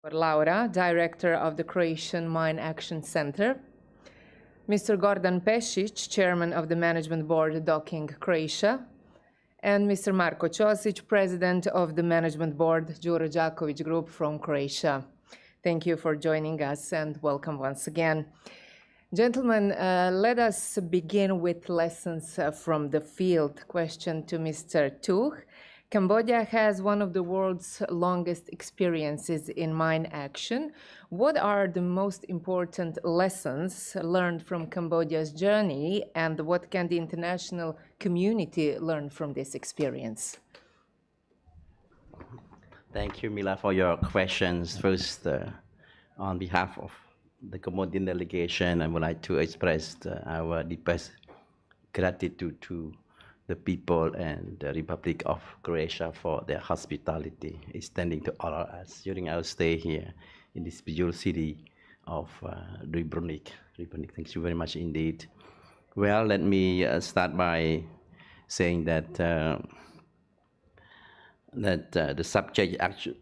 Laura, Director of the Croatian Mine Action Center, Mr. Gordan Pešić, Chairman of the Management Board, Docking Croatia, and Mr. Marko Ćosić, President of the Management Board, Đuro Đaković Group from Croatia. Thank you for joining us and welcome once again. Gentlemen, let us begin with lessons from the field. Question to Mr. Tuch. Cambodia has one of the world's longest experiences in mine action. What are the most important lessons learned from Cambodia's journey, and what can the international community learn from this experience? Thank you, Mila, for your questions. First, on behalf of the Cambodian delegation, I would like to express our deepest gratitude to the people and the Republic of Croatia for their hospitality extending to all of us during our stay here in this beautiful city of DUBROVNIK. Thank you very much indeed. Well, let me start by saying that the subject actually,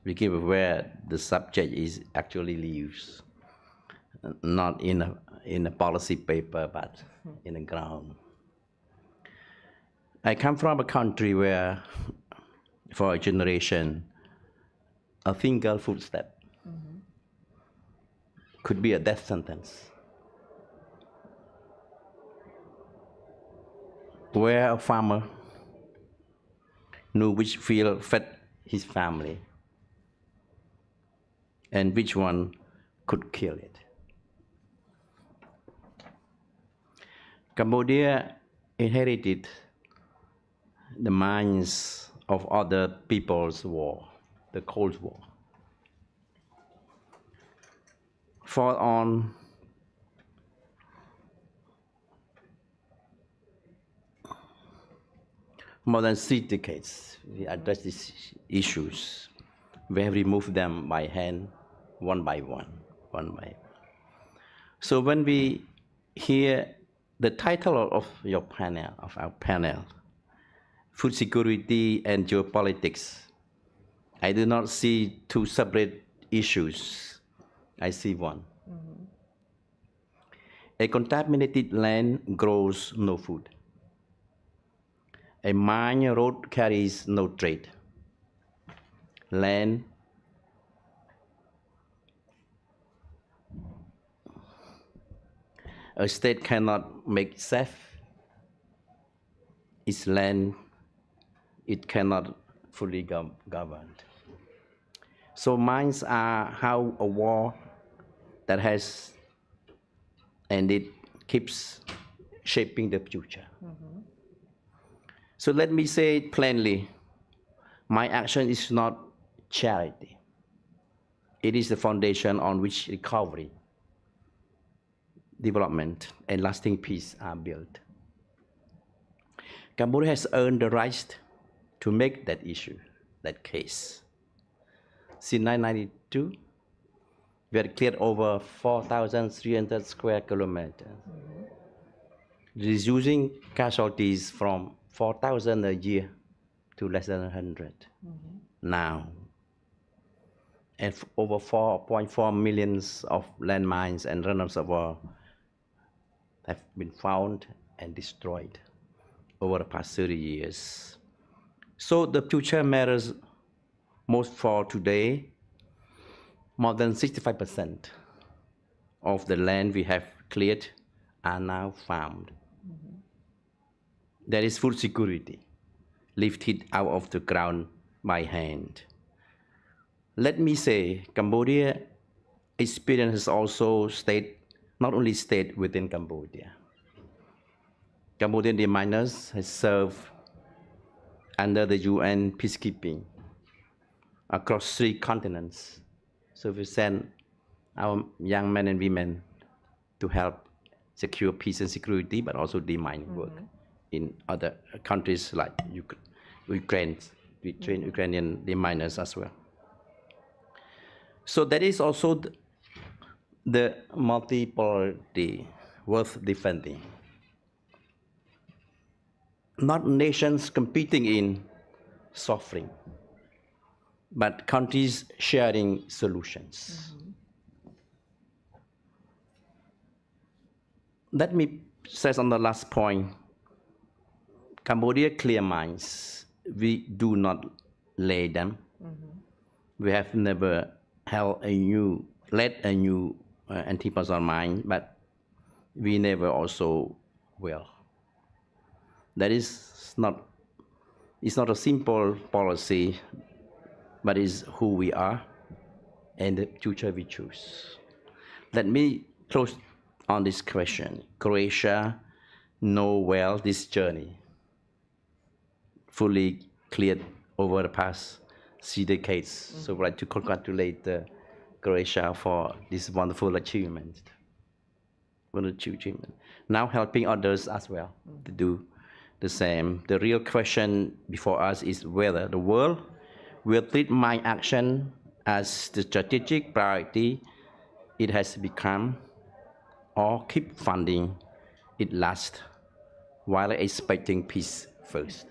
we give where the subject is actually lives, not in a policy paper, but in the ground. I come from a country where, for a generation, a single footstep could be a death sentence. Where a farmer knew which field fed his family and which one could kill it. Cambodia inherited the minds of other people's war, the Cold War. For on more than 3 decades, we address these issues. We have removed them by hand, one by one. So when we hear the title of your panel, of our panel, Food Security and Geopolitics, I do not see 2 separate issues. I see one. A contaminated land grows no food. A mine road carries no trade. Land a state cannot make safe its land. It cannot fully govern. So mines are how a war that has ended keeps shaping the future. So let me say it plainly, my action is not charity. It is the foundation on which recovery, development, and lasting peace are built. Cambodia has earned the right to make that issue, that case. Since 1992, we had cleared over 4,300 square kilometers, reducing casualties from 4,000 a year to less than 100 now. And over 4.4 million of landmines and runners of war have been found and destroyed over the past 30 years. So the future matters most for today. More than 65% of the land we have cleared are now farmed. There is food security, lifted out of the ground by hand. Let me say, Cambodia experience has also stayed, not only stayed within Cambodia. Cambodian deminers has served under the UN peacekeeping across 3 continents. So we send our young men and women to help secure peace and security, but also demining work in other countries like Ukraine. We train Ukrainian deminers as well. So that is also the multipolarity worth defending. Not nations competing in suffering, but countries sharing solutions. Let me say on the last point, Cambodia clear minds. We do not lay them. We have never led a new anti-personal mind, but we never also will. That is not, it's not a simple policy, but it's who we are and the future we choose. Let me close on this question. Croatia know well this journey, fully cleared over the past 3 decades. So I'd like to congratulate Croatia for this wonderful achievement. Now helping others as well to do the same. The real question before us is whether the world will treat mine action as the strategic priority it has become, or keep funding it last while expecting peace first.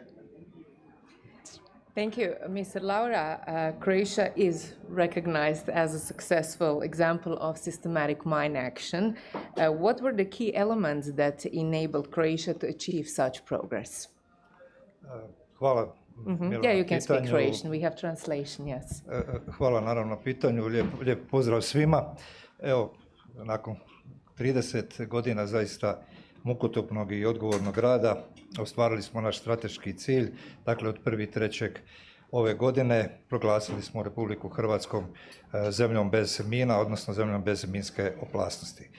Thank you, Mr. Laura. Croatia is recognized as a successful example of systematic mine action. What were the key elements that enabled Croatia to achieve such progress? Hvala. Yeah, you can speak Croatian. We have translation, yes. Hvala naravno na pitanju. Lijep pozdrav svima. Evo, nakon 30 godina zaista mukotrpnog i odgovornog rada ostvarili smo naš strateški cilj. Dakle, od 1.3. ove godine proglasili smo Republiku Hrvatskom zemljom bez mina, odnosno zemljom bez minske opasnosti.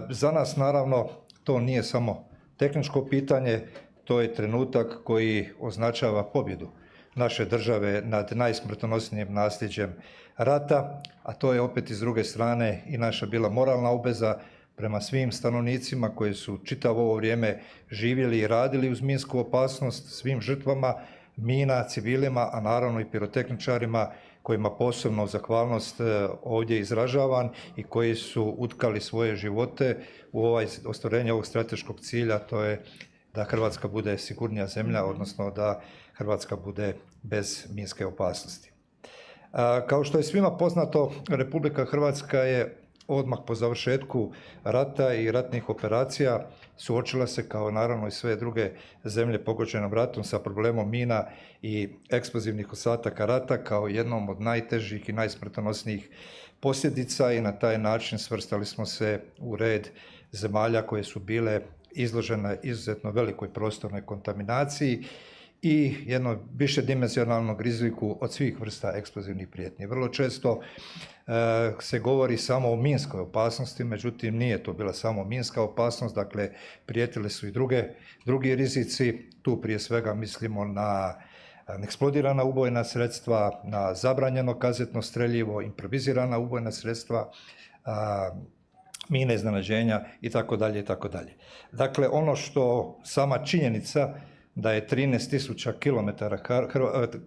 Za nas naravno to nije samo tehničko pitanje, to je trenutak koji označava pobjedu naše države nad najsmrtonosnijim nasljeđem rata, a to je opet iz druge strane i naša bila moralna obveza prema svim stanovnicima koji su čitavo ovo vrijeme živjeli i radili uz minsku opasnost, svim žrtvama mina, civilima, a naravno i pirotehničarima kojima posebno zahvalnost ovdje izražavam i koji su utkali svoje živote u ostvarenje ovog strateškog cilja, to je da Hrvatska bude sigurnija zemlja, odnosno da Hrvatska bude bez minske opasnosti. Kao što je svima poznato, Republika Hrvatska je odmah po završetku rata i ratnih operacija suočila se, kao naravno i sve druge zemlje pogođenom ratom, sa problemom mina i eksplozivnih ostataka rata kao jednom od najtežih i najsmrtonosnijih posljedica i na taj način svrstali smo se u red zemalja koje su bile izložene izuzetno velikoj prostornoj kontaminaciji i jednom višedimenzionalnog riziku od svih vrsta eksplozivnih prijetnji. Vrlo često se govori samo o minskoj opasnosti, međutim nije to bila samo minska opasnost, dakle prijetile su i drugi rizici, tu prije svega mislimo na neeksplodirana ubojna sredstva, na zabranjeno kazetno streljivo, improvizirana ubojna sredstva, mine iznenađenja itd. itd. Dakle, ono što sama činjenica da je 13.000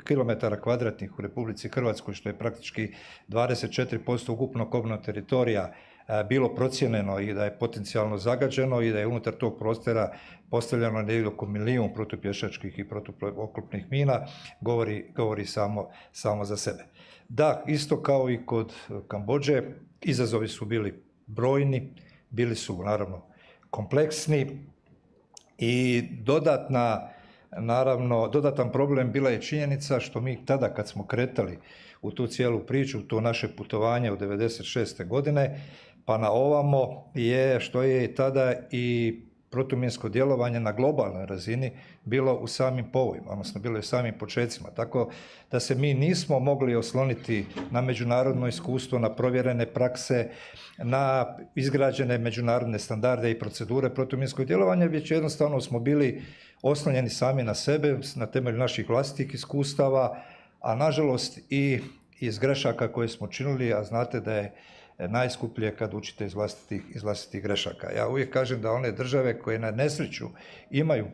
kilometara kvadratnih u Republici Hrvatskoj, što je praktički 24% ukupnog kopnenog teritorija, bilo procijenjeno i da je potencijalno zagađeno i da je unutar tog prostora postavljeno negdje oko 1 milijun protupješačkih i protuoklopnih mina, govori samo za sebe. Da, isto kao i kod Kambodže, izazovi su bili brojni, bili su naravno kompleksni i dodatan problem bila je činjenica što mi tada kad smo kretali u tu cijelu priču, to naše putovanje od 1996. godine, pa na ovamo je što je tada i protuminsko djelovanje na globalnoj razini bilo u samim povojima, odnosno bilo je u samim počecima, tako da se mi nismo mogli osloniti na međunarodno iskustvo, na provjerene prakse, na izgrađene međunarodne standarde i procedure protuminskog djelovanja, već jednostavno smo bili oslonjeni sami na sebe, na temelju naših vlastitih iskustava, a nažalost i iz grešaka koje smo činili, a znate da je najskuplje kad učite iz vlastitih grešaka. Ja uvijek kažem da one države koje na nesreću imaju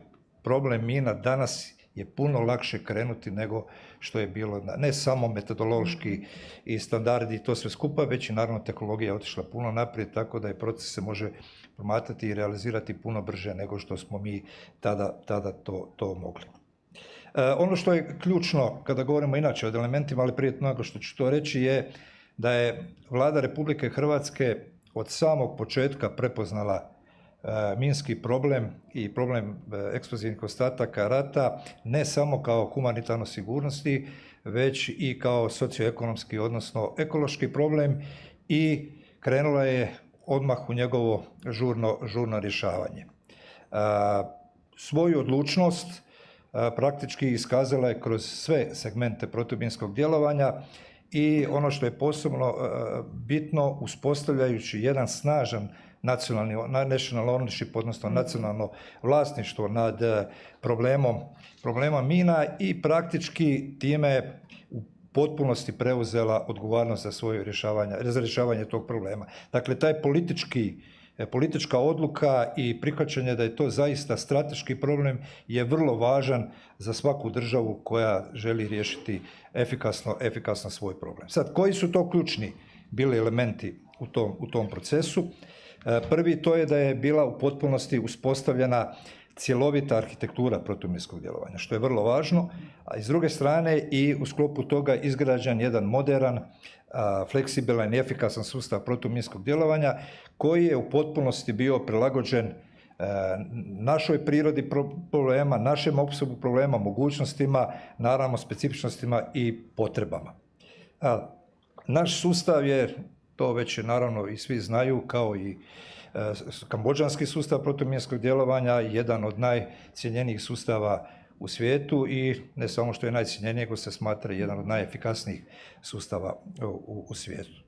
problem mina, danas je puno lakše krenuti nego što je bilo, ne samo metodološki i standardi i to sve skupa, već i naravno tehnologija je otišla puno naprijed, tako da je proces se može promatrati i realizirati puno brže nego što smo mi tada to mogli. Ono što je ključno kada govorimo inače o elementima, ali prije nego što ću to reći, je da je Vlada Republike Hrvatske od samog početka prepoznala minski problem i problem eksplozivnih ostataka rata ne samo kao humanitarno sigurnosti, već i kao socioekonomski, odnosno ekološki problem i krenula je odmah u njegovo žurno rješavanje. Svoju odlučnost praktički iskazala je kroz sve segmente protuminskog djelovanja i ono što je posebno bitno, uspostavljajući jedan snažan nacionalni national ownership, odnosno nacionalno vlasništvo nad problema mina i praktički time u potpunosti preuzela odgovornost za svoje rješavanje tog problema. Dakle, taj politička odluka i prihvaćanje da je to zaista strateški problem je vrlo važan za svaku državu koja želi riješiti efikasno svoj problem. Sad, koji su to ključni bili elementi u tom procesu? Prvi, to je da je bila u potpunosti uspostavljena cjelovita arhitektura protuminskog djelovanja, što je vrlo važno, a s druge strane i u sklopu toga izgrađen jedan moderan, fleksibilan i efikasan sustav protuminskog djelovanja koji je u potpunosti bio prilagođen našoj prirodi problema, našem opsegu problema, mogućnostima, naravno specifičnostima i potrebama. Naš sustav je, to već naravno i svi znaju, kao i kambodžanski sustav protuminskog djelovanja, jedan od najcjenjenijih sustava u svijetu i ne samo što je najcjenjeniji, nego se smatra jedan od najefikasnijih sustava u svijetu.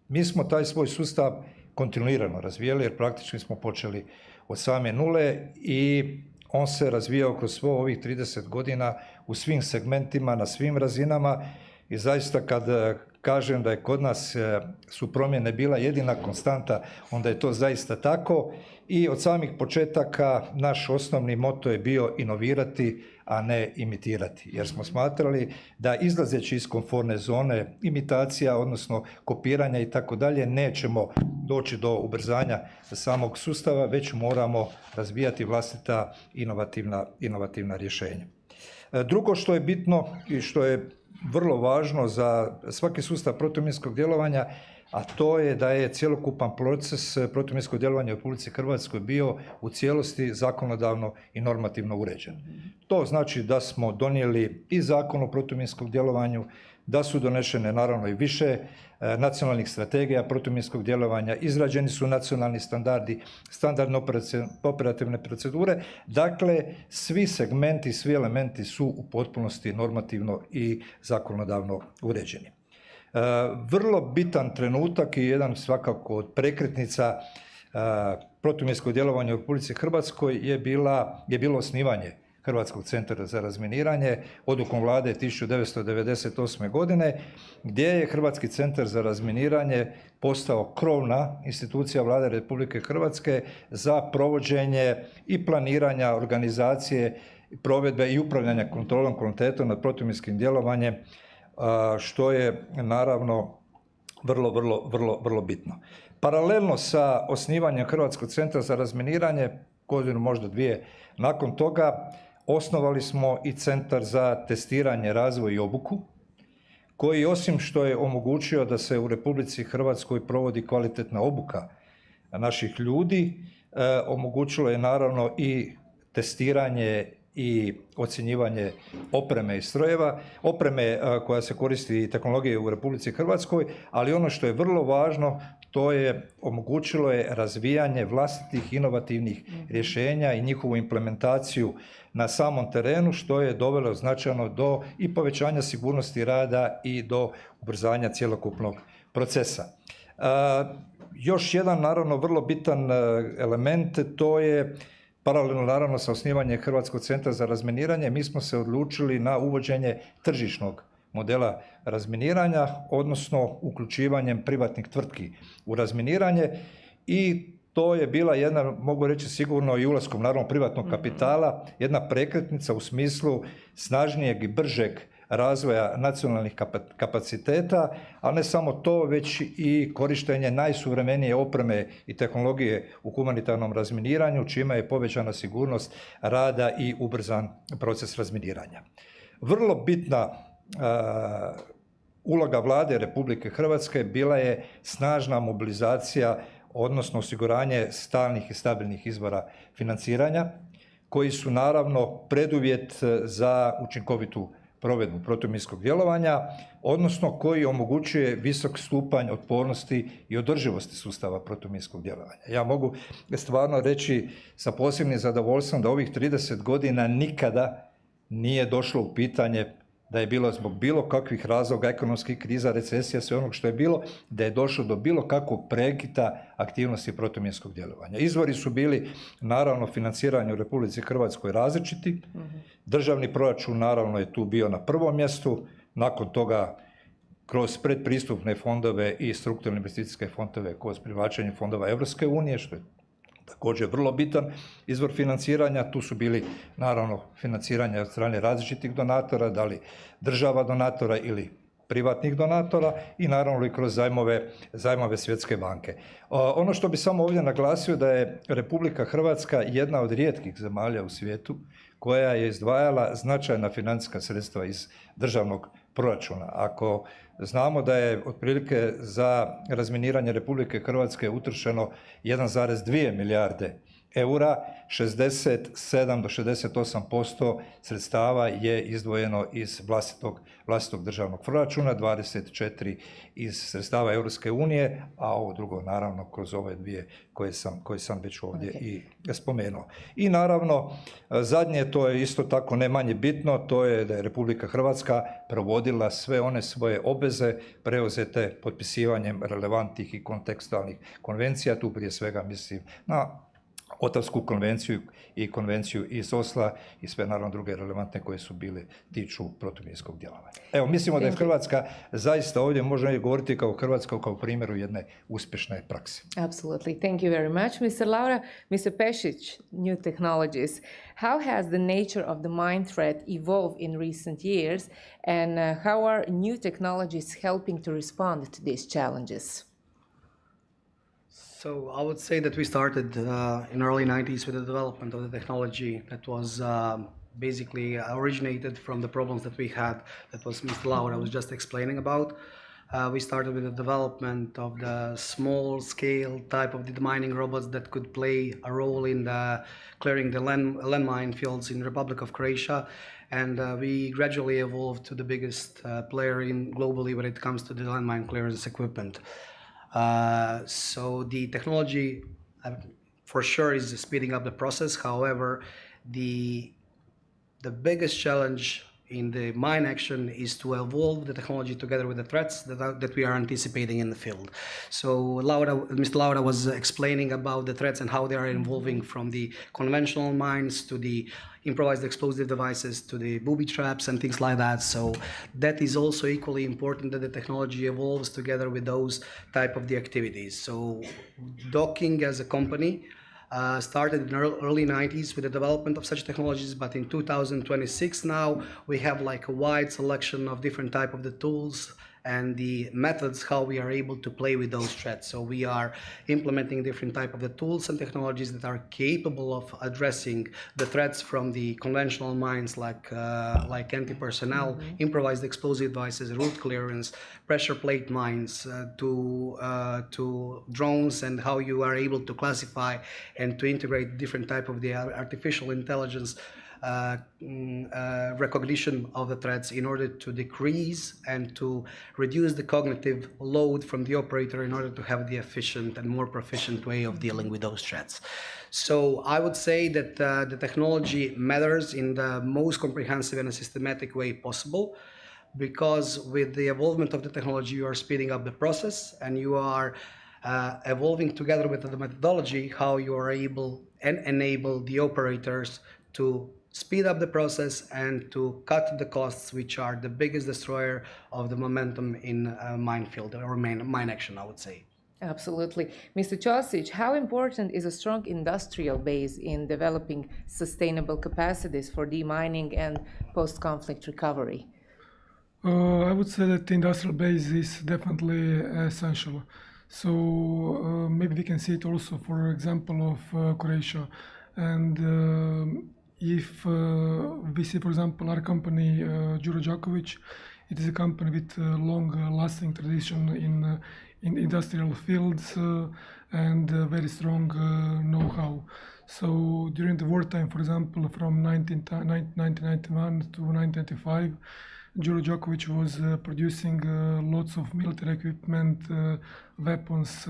Mi smo taj svoj sustav kontinuirano razvijali jer praktički smo počeli od same nule i on se razvijao kroz svo ovih 30 godina u svim segmentima, na svim razinama i zaista kad kažem da je kod nas su promjene bila jedina konstanta, onda je to zaista tako i od samih početaka naš osnovni moto je bio inovirati, a ne imitirati, jer smo smatrali da izlazeći iz komfortne zone imitacija, odnosno kopiranja i tako dalje, nećemo doći do ubrzanja samog sustava, već moramo razvijati vlastita inovativna rješenja. Drugo što je bitno i što je vrlo važno za svaki sustav protuminskog djelovanja, a to je da je cjelokupan proces protuminskog djelovanja u Republici Hrvatskoj bio u cijelosti zakonodavno i normativno uređen. To znači da smo donijeli i zakon o protuminskom djelovanju, da su donešene naravno i više nacionalnih strategija protuminskog djelovanja, izrađeni su nacionalni standardi, standardne operativne procedure, dakle svi segmenti, svi elementi su u potpunosti normativno i zakonodavno uređeni. Vrlo bitan trenutak i jedan svakako od prekretnica protuminskog djelovanja u Republici Hrvatskoj je bilo osnivanje Hrvatskog centra za razminiranje odlukom Vlade 1998. godine, gdje je Hrvatski centar za razminiranje postao krovna institucija Vlade Republike Hrvatske za provođenje i planiranja, organizacije, provedbe i upravljanja kontrolom kvalitetom nad protuminskim djelovanjem, što je naravno vrlo bitno. Paralelno sa osnivanjem Hrvatskog centra za razminiranje, godinu možda dvije nakon toga, osnovali smo i Centar za testiranje, razvoj i obuku, koji osim što je omogućio da se u Republici Hrvatskoj provodi kvalitetna obuka naših ljudi, omogućilo je naravno i testiranje i ocjenjivanje opreme i strojeva, opreme koja se koristi i tehnologije u Republici Hrvatskoj, ali ono što je vrlo važno, to je omogućilo je razvijanje vlastitih inovativnih rješenja i njihovu implementaciju na samom terenu, što je dovelo značajno do i povećanja sigurnosti rada i do ubrzanja cjelokupnog procesa. Još jedan naravno vrlo bitan element, to je paralelno naravno sa osnivanjem Hrvatskog centra za razminiranje, mi smo se odlučili na uvođenje tržišnog modela razminiranja, odnosno uključivanjem privatnih tvrtki u razminiranje i to je bila jedna, mogu reći sigurno i ulaskom naravno privatnog kapitala, jedna prekretnica u smislu snažnijeg i bržeg razvoja nacionalnih kapaciteta, ali ne samo to, već i korištenje najsuvremenije opreme i tehnologije u humanitarnom razminiranju, čime je povećana sigurnost rada i ubrzan proces razminiranja. Vrlo bitna uloga vlade Republike Hrvatske bila je snažna mobilizacija, odnosno osiguranje stalnih i stabilnih izvora financiranja, koji su naravno preduvjet za učinkovitu provedbu protuminskog djelovanja, odnosno koji omogućuje visok stupanj otpornosti i održivosti sustava protuminskog djelovanja. Ja mogu stvarno reći sa posebnim zadovoljstvom da ovih 30 godina nikada nije došlo u pitanje da je bilo zbog bilo kakvih razloga, ekonomskih kriza, recesija, sve onog što je bilo, da je došlo do bilo kakvog prekida aktivnosti protuminskog djelovanja. Izvori su bili, naravno, financiranje u Republici Hrvatskoj različiti. Državni proračun, naravno, je tu bio na prvom mjestu. Nakon toga, kroz predpristupne fondove i strukturne investicijske fondove, kroz privlačenje fondova Europske unije, što je također vrlo bitan izvor financiranja. Tu su bili, naravno, financiranja od strane različitih donatora, da li država donatora ili privatnih donatora, i naravno i kroz zajmove Svjetske banke. Ono što bi samo ovdje naglasio, da je Republika Hrvatska jedna od rijetkih zemalja u svijetu koja je izdvajala značajna financijska sredstva iz državnog proračuna. Ako znamo da je otprilike za razminiranje Republike Hrvatske utrošeno 1,2 milijarde eura, 67 do 68% sredstava je izdvojeno iz vlastitog državnog proračuna, 24 iz sredstava Europske unije, a ovo drugo naravno kroz ove dvije koje sam već ovdje i spomenuo. I naravno, zadnje, to je isto tako ne manje bitno, to je da je Republika Hrvatska provodila sve one svoje obveze preuzete potpisivanjem relevantnih i kontekstualnih konvencija. Tu prije svega mislim na Otavsku konvenciju i konvenciju iz Osla i sve naravno druge relevantne koje su bile tiču protuminskog djelovanja. Evo, mislimo da je Hrvatska zaista ovdje možemo govoriti kao Hrvatska kao primjeru jedne uspješne prakse. Absolutely. Thank you very much, Mr. Laura. Mr. Pešić, new technologies. How has the nature of the mine threat evolved in recent years, and how are new technologies helping to respond to these challenges? So I would say that we started in early 90s with the development of the technology that was basically originated from the problems that we had, that was Mr. Laura was just explaining about. We started with the development of the small scale type of demining robots that could play a role in clearing the landmine fields in the Republic of Croatia. And we gradually evolved to the biggest player globally when it comes to the landmine clearance equipment. So the technology for sure is speeding up the process. However, the biggest challenge in the mine action is to evolve the technology together with the threats that we are anticipating in the field. So Mr. Laura was explaining about the threats and how they are evolving from the conventional mines to the improvised explosive devices to the booby traps and things like that. So that is also equally important, that the technology evolves together with those type of the activities. So Docking as a company started in the early 90s with the development of such technologies, but in 2026 now we have like a wide selection of different type of the tools and the methods how we are able to play with those threats. So we are implementing different type of the tools and technologies that are capable of addressing the threats from the conventional mines like anti-personnel, improvised explosive devices, root clearance, pressure plate mines, to drones, and how you are able to classify and to integrate different type of the artificial intelligence recognition of the threats in order to decrease and to reduce the cognitive load from the operator in order to have the efficient and more proficient way of dealing with those threats. So I would say that the technology matters in the most comprehensive and systematic way possible, because with the evolvement of the technology you are speeding up the process and you are evolving together with the methodology how you are able and enable the operators to speed up the process and to cut the costs, which are the biggest destroyer of the momentum in minefield or mine action, I would say. Absolutely. Mr. Ćosić, how important is a strong industrial base in developing sustainable capacities for demining and post-conflict recovery? I would say that the industrial base is definitely essential. So maybe we can see it also, for example, of Croatia. And if we see, for example, our company, Đuro Đaković, it is a company with long-lasting tradition in industrial fields and very strong know-how. So during the wartime, for example, from 1991 to 1995, Đuro Đaković was producing lots of military equipment, weapons,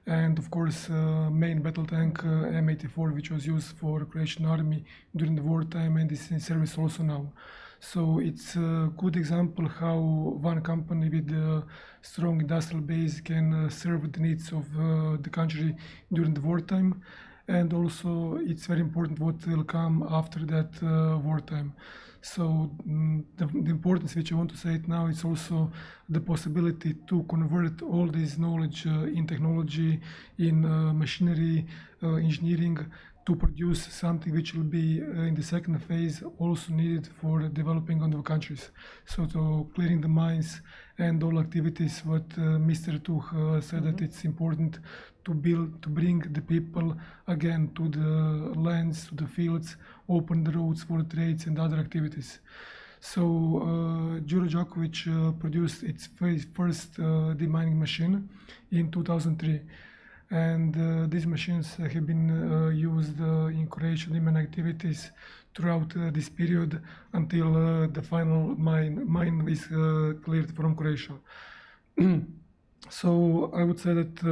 and of course main battle tank M84, which was used for Croatian army during the wartime and is in service also now. So it's a good example how one company with a strong industrial base can serve the needs of the country during the wartime, and also it's very important what will come after that wartime. So the importance which I want to say it now is also the possibility to convert all this knowledge in technology, in machinery, engineering, to produce something which will be in the second phase also needed for developing on the countries. So to clearing the mines and all activities what Mr. Tuch said that it's important to bring the people again to the lands, to the fields, open the roads for trades and other activities. So Đuro Đaković produced its first demining machine in 2003. And these machines have been used in Croatian demining activities throughout this period until the final mine is cleared from Croatia. So I would say that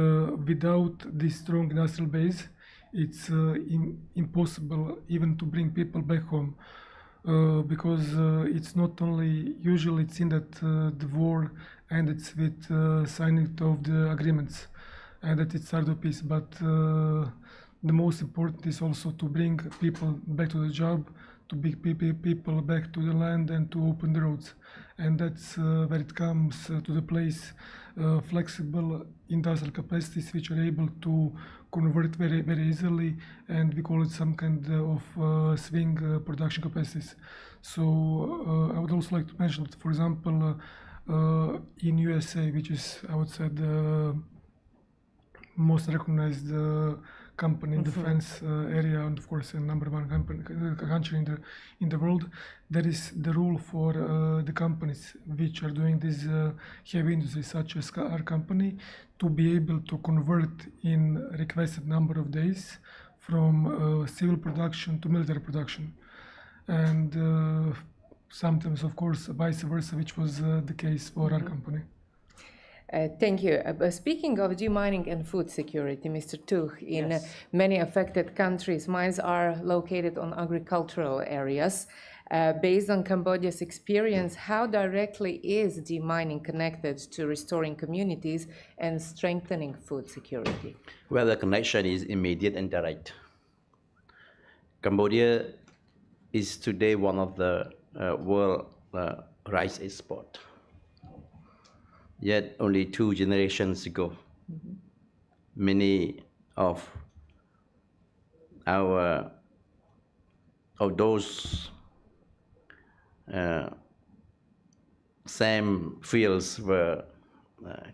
without this strong industrial base, it's impossible even to bring people back home, because it's not only usually it's seen that the war ended with signing of the agreements and that it started a peace, but the most important is also to bring people back to the job, to bring people back to the land and to open the roads. And that's where it comes to the place flexible industrial capacities which are able to convert very, very easily, and we call it some kind of swing production capacities. So I would also like to mention that, for example, in USA, which is, I would say, the most recognized company in defense area, and of course a number one country in the world, there is the rule for the companies which are doing this heavy industry, such as our company, to be able to convert in requested number of days from civil production to military production, and sometimes, of course, vice versa, which was the case for our company. Thank you. Speaking of demining and food security, Mr. Tuch, in many affected countries, mines are located on agricultural areas. Based on Cambodia's experience, how directly is demining connected to restoring communities and strengthening food security? Well, the connection is immediate and direct. Cambodia is today one of the world rice export. Yet only 2 generations ago, many of those same fields were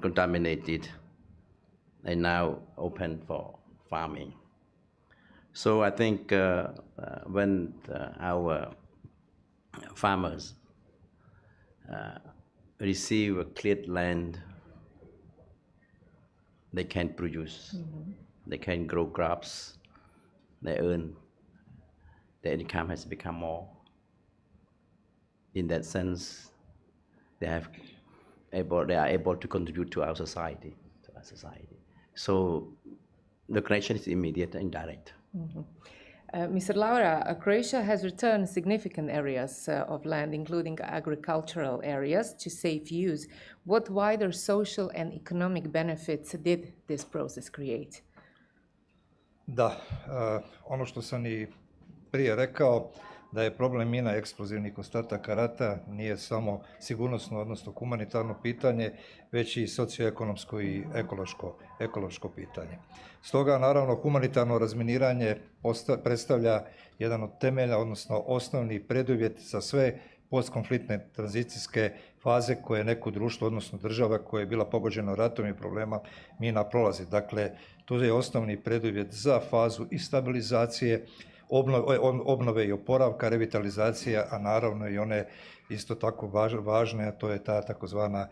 contaminated and now open for farming. So I think when our farmers receive a cleared land, they can produce, they can grow crops, they earn, their income has become more. In that sense, they are able to contribute to our society. So the connection is immediate and direct. Mr. Laura, Croatia has returned significant areas of land, including agricultural areas, to safe use. What wider social and economic benefits did this process create? Da, ono što sam i prije rekao, da je problem mina eksplozivnih ostataka rata nije samo sigurnosno, odnosno humanitarno pitanje, već i socioekonomsko i ekološko pitanje. Stoga, naravno, humanitarno razminiranje predstavlja jedan od temelja, odnosno osnovni preduvjet za sve postkonfliktne tranzicijske faze koje neko društvo, odnosno država koja je bila pogođena ratom i problema mina prolazi. Dakle, to je osnovni preduvjet za fazu i stabilizacije, obnove i oporavka, revitalizacija, a naravno i one isto tako važne, a to je ta takozvana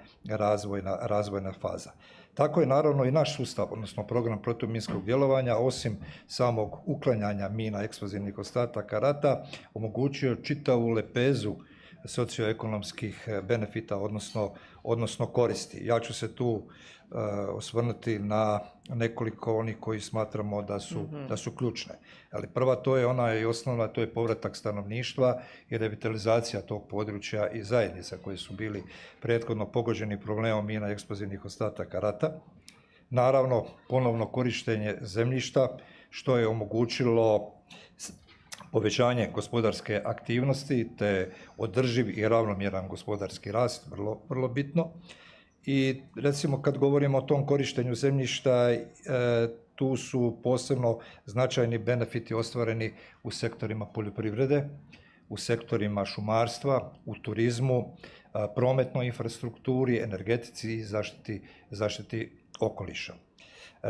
razvojna faza. Tako je naravno i naš sustav, odnosno program protuminskog djelovanja, osim samog uklanjanja mina, eksplozivnih ostataka rata, omogućio čitavu lepezu socioekonomskih benefita, odnosno koristi. Ja ću se tu osvrnuti na nekoliko onih koji smatramo da su ključne. Ali prva to je ona i osnovna, to je povratak stanovništva i revitalizacija tog područja i zajednica koji su bili prethodno pogođeni problemom mina i eksplozivnih ostataka rata. Naravno, ponovno korištenje zemljišta, što je omogućilo povećanje gospodarske aktivnosti te održiv i ravnomjeran gospodarski rast, vrlo bitno. I recimo kad govorimo o tom korištenju zemljišta, tu su posebno značajni benefiti ostvareni u sektorima poljoprivrede, u sektorima šumarstva, u turizmu, prometnoj infrastrukturi, energetici i zaštiti okoliša.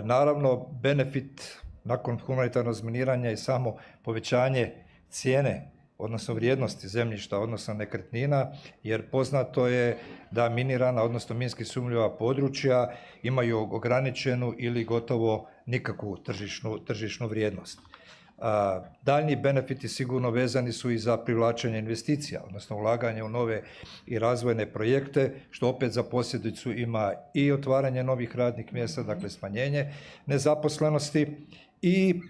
Naravno, benefit nakon humanitarnog razminiranja je samo povećanje cijene, odnosno vrijednosti zemljišta, odnosno nekretnina, jer poznato je da minirana, odnosno minski sumnjiva područja imaju ograničenu ili gotovo nikakvu tržišnu vrijednost. Daljnji benefiti sigurno vezani su i za privlačenje investicija, odnosno ulaganje u nove i razvojne projekte, što opet za posljedicu ima i otvaranje novih radnih mjesta, dakle smanjenje nezaposlenosti, i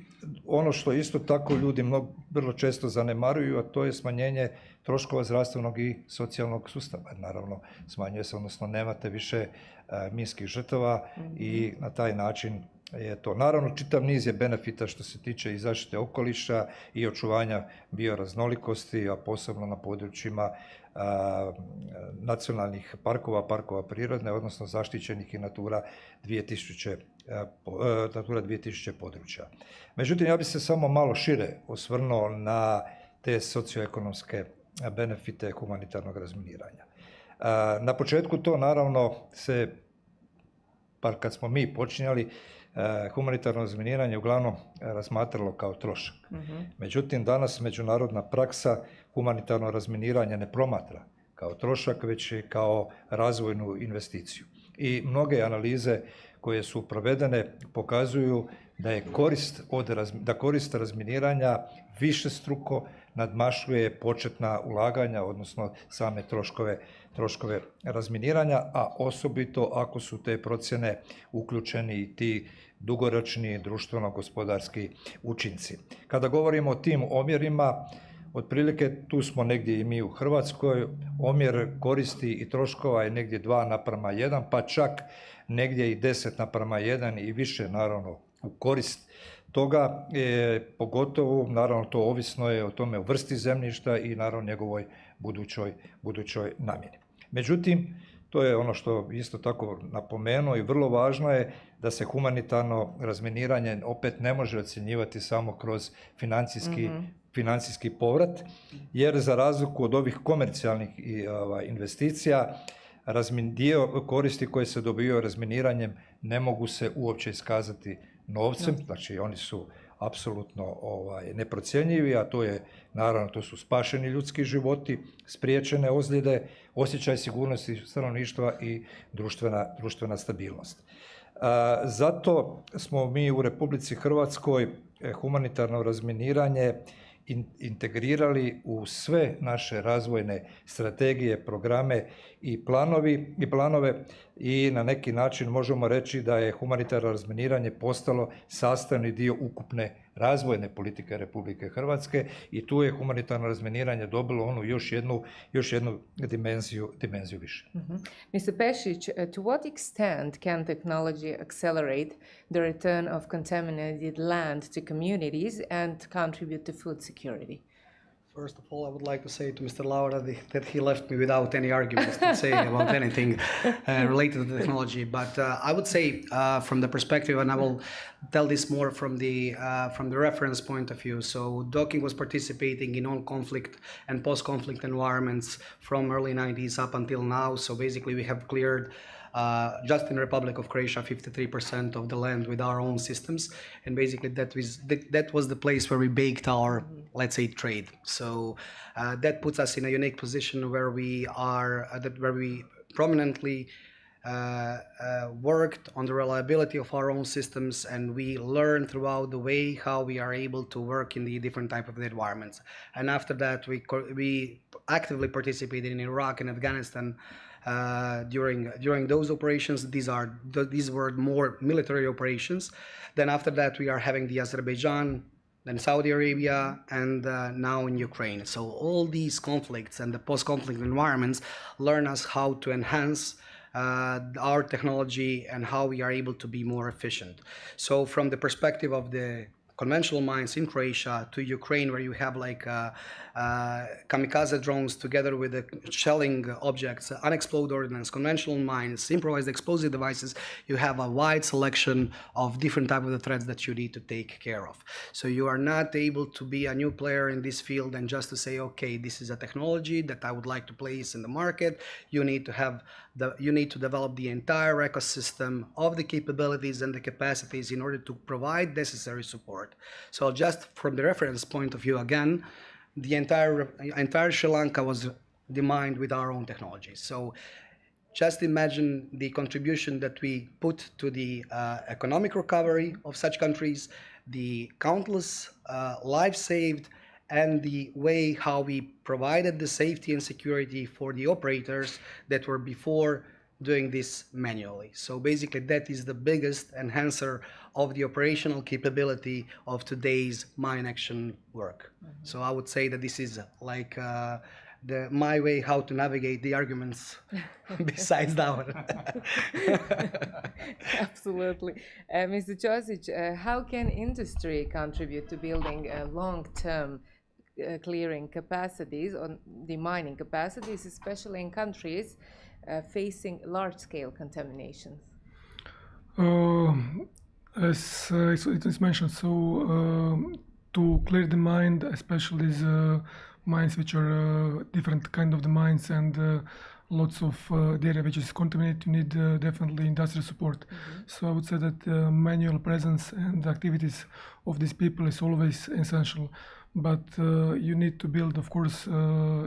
ono što isto tako ljudi vrlo često zanemaruju, a to je smanjenje troškova zdravstvenog i socijalnog sustava. Naravno, smanjuje se, odnosno nemate više minskih žrtava i na taj način je to. Naravno, čitav niz je benefita što se tiče i zaštite okoliša i očuvanja bioraznolikosti, a posebno na područjima nacionalnih parkova prirodne, odnosno zaštićenih i Natura 2000 područja. Međutim, ja bih se samo malo šire osvrnuo na te socioekonomske benefite humanitarnog razminiranja. Na početku to naravno se, pa kad smo mi počinjali, humanitarno razminiranje uglavnom razmatralo kao trošak. Međutim, danas međunarodna praksa humanitarno razminiranje ne promatra kao trošak, već i kao razvojnu investiciju. I mnoge analize koje su provedene pokazuju da je korist razminiranja višestruko nadmašuje početna ulaganja, odnosno same troškove razminiranja, a osobito ako su te procjene uključeni i ti dugoročni društveno-gospodarski učinci. Kada govorimo o tim omjerima, otprilike tu smo negdje i mi u Hrvatskoj, omjer koristi i troškova je negdje 2:1, pa čak negdje i 10:1 i više naravno u korist toga, pogotovo naravno to ovisno je o tome, o vrsti zemljišta i naravno njegovoj budućoj namjeni. Međutim, to je ono što isto tako napomenuo i vrlo važno je da se humanitarno razminiranje opet ne može ocjenjivati samo kroz financijski povrat, jer za razliku od ovih komercijalnih investicija, dio koristi koje se dobivaju razminiranjem ne mogu se uopće iskazati novcem, znači oni su apsolutno neprocjenjivi, a to je naravno, to su spašeni ljudski životi, spriječene ozljede, osjećaj sigurnosti stanovništva i društvena stabilnost. Zato smo mi u Republici Hrvatskoj humanitarno razminiranje integrirali u sve naše razvojne strategije, programe i planove i na neki način možemo reći da je humanitarno razminiranje postalo sastavni dio ukupne razvojne politike Republike Hrvatske i tu je humanitarno razminiranje dobilo onu još jednu dimenziju više. Mr. Pešić, to what extent can technology accelerate the return of contaminated land to communities and contribute to food security? First of all, I would like to say to Mr. Laura that he left me without any arguments to say about anything related to technology. But I would say, from the perspective, and I will tell this more from the reference point of view. So docking was participating in all conflict and post-conflict environments from early 90s up until now. So basically, we have cleared just in the Republic of Croatia 53% of the land with our own systems, and basically that was the place where we baked our, let's say, trade. So that puts us in a unique position where we are where we prominently worked on the reliability of our own systems, and we learned throughout the way how we are able to work in the different type of environments. And after that, we actively participated in Iraq and Afghanistan during those operations. These were more military operations. Then after that, we are having the Azerbaijan, then Saudi Arabia, and now in Ukraine. So all these conflicts and the post-conflict environments learn us how to enhance our technology and how we are able to be more efficient. So from the perspective of the conventional mines in Croatia to Ukraine, where you have like kamikaze drones together with the shelling objects, unexploded ordnance, conventional mines, improvised explosive devices, you have a wide selection of different types of the threats that you need to take care of. So you are not able to be a new player in this field and just to say, okay, this is a technology that I would like to place in the market. You need to develop the entire ecosystem of the capabilities and the capacities in order to provide necessary support. So just from the reference point of view, again, the entire Sri Lanka was demined with our own technologies. So just imagine the contribution that we put to the economic recovery of such countries, the countless lives saved, and the way how we provided the safety and security for the operators that were before doing this manually. So basically that is the biggest enhancer of the operational capability of today's mine action work. So I would say that this is like my way how to navigate the arguments besides that one. Absolutely. Mr. Josic, how can industry contribute to building long-term clearing capacities on the mining capacities, especially in countries facing large-scale contaminations? As it is mentioned, so to clear the mine, especially these mines which are different kind of the mines and lots of the area which is contaminated, you need definitely industrial support. So I would say that manual presence and activities of these people is always essential. But you need to build, of course,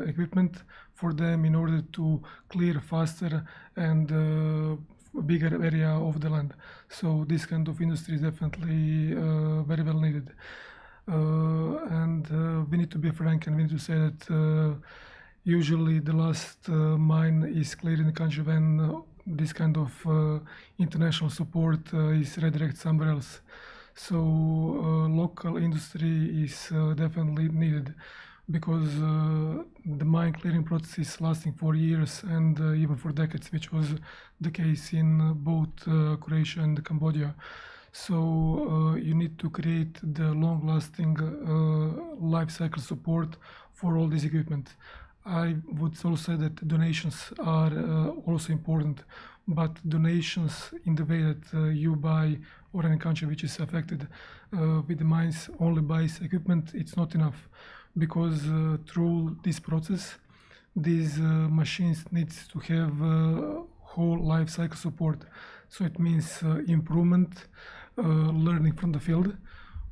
equipment for them in order to clear faster and bigger area of the land. So this kind of industry is definitely very well needed. And we need to be frank, and we need to say that usually the last mine is cleared in the country when this kind of international support is redirected somewhere else. So local industry is definitely needed, because the mine clearing process is lasting for years and even for decades, which was the case in both Croatia and Cambodia. So you need to create the long-lasting life cycle support for all this equipment. I would also say that donations are also important, but donations in the way that you buy, or any country which is affected with the mines only buys equipment, it's not enough, because through this process, these machines needs to have whole life cycle support. So it means improvement, learning from the field.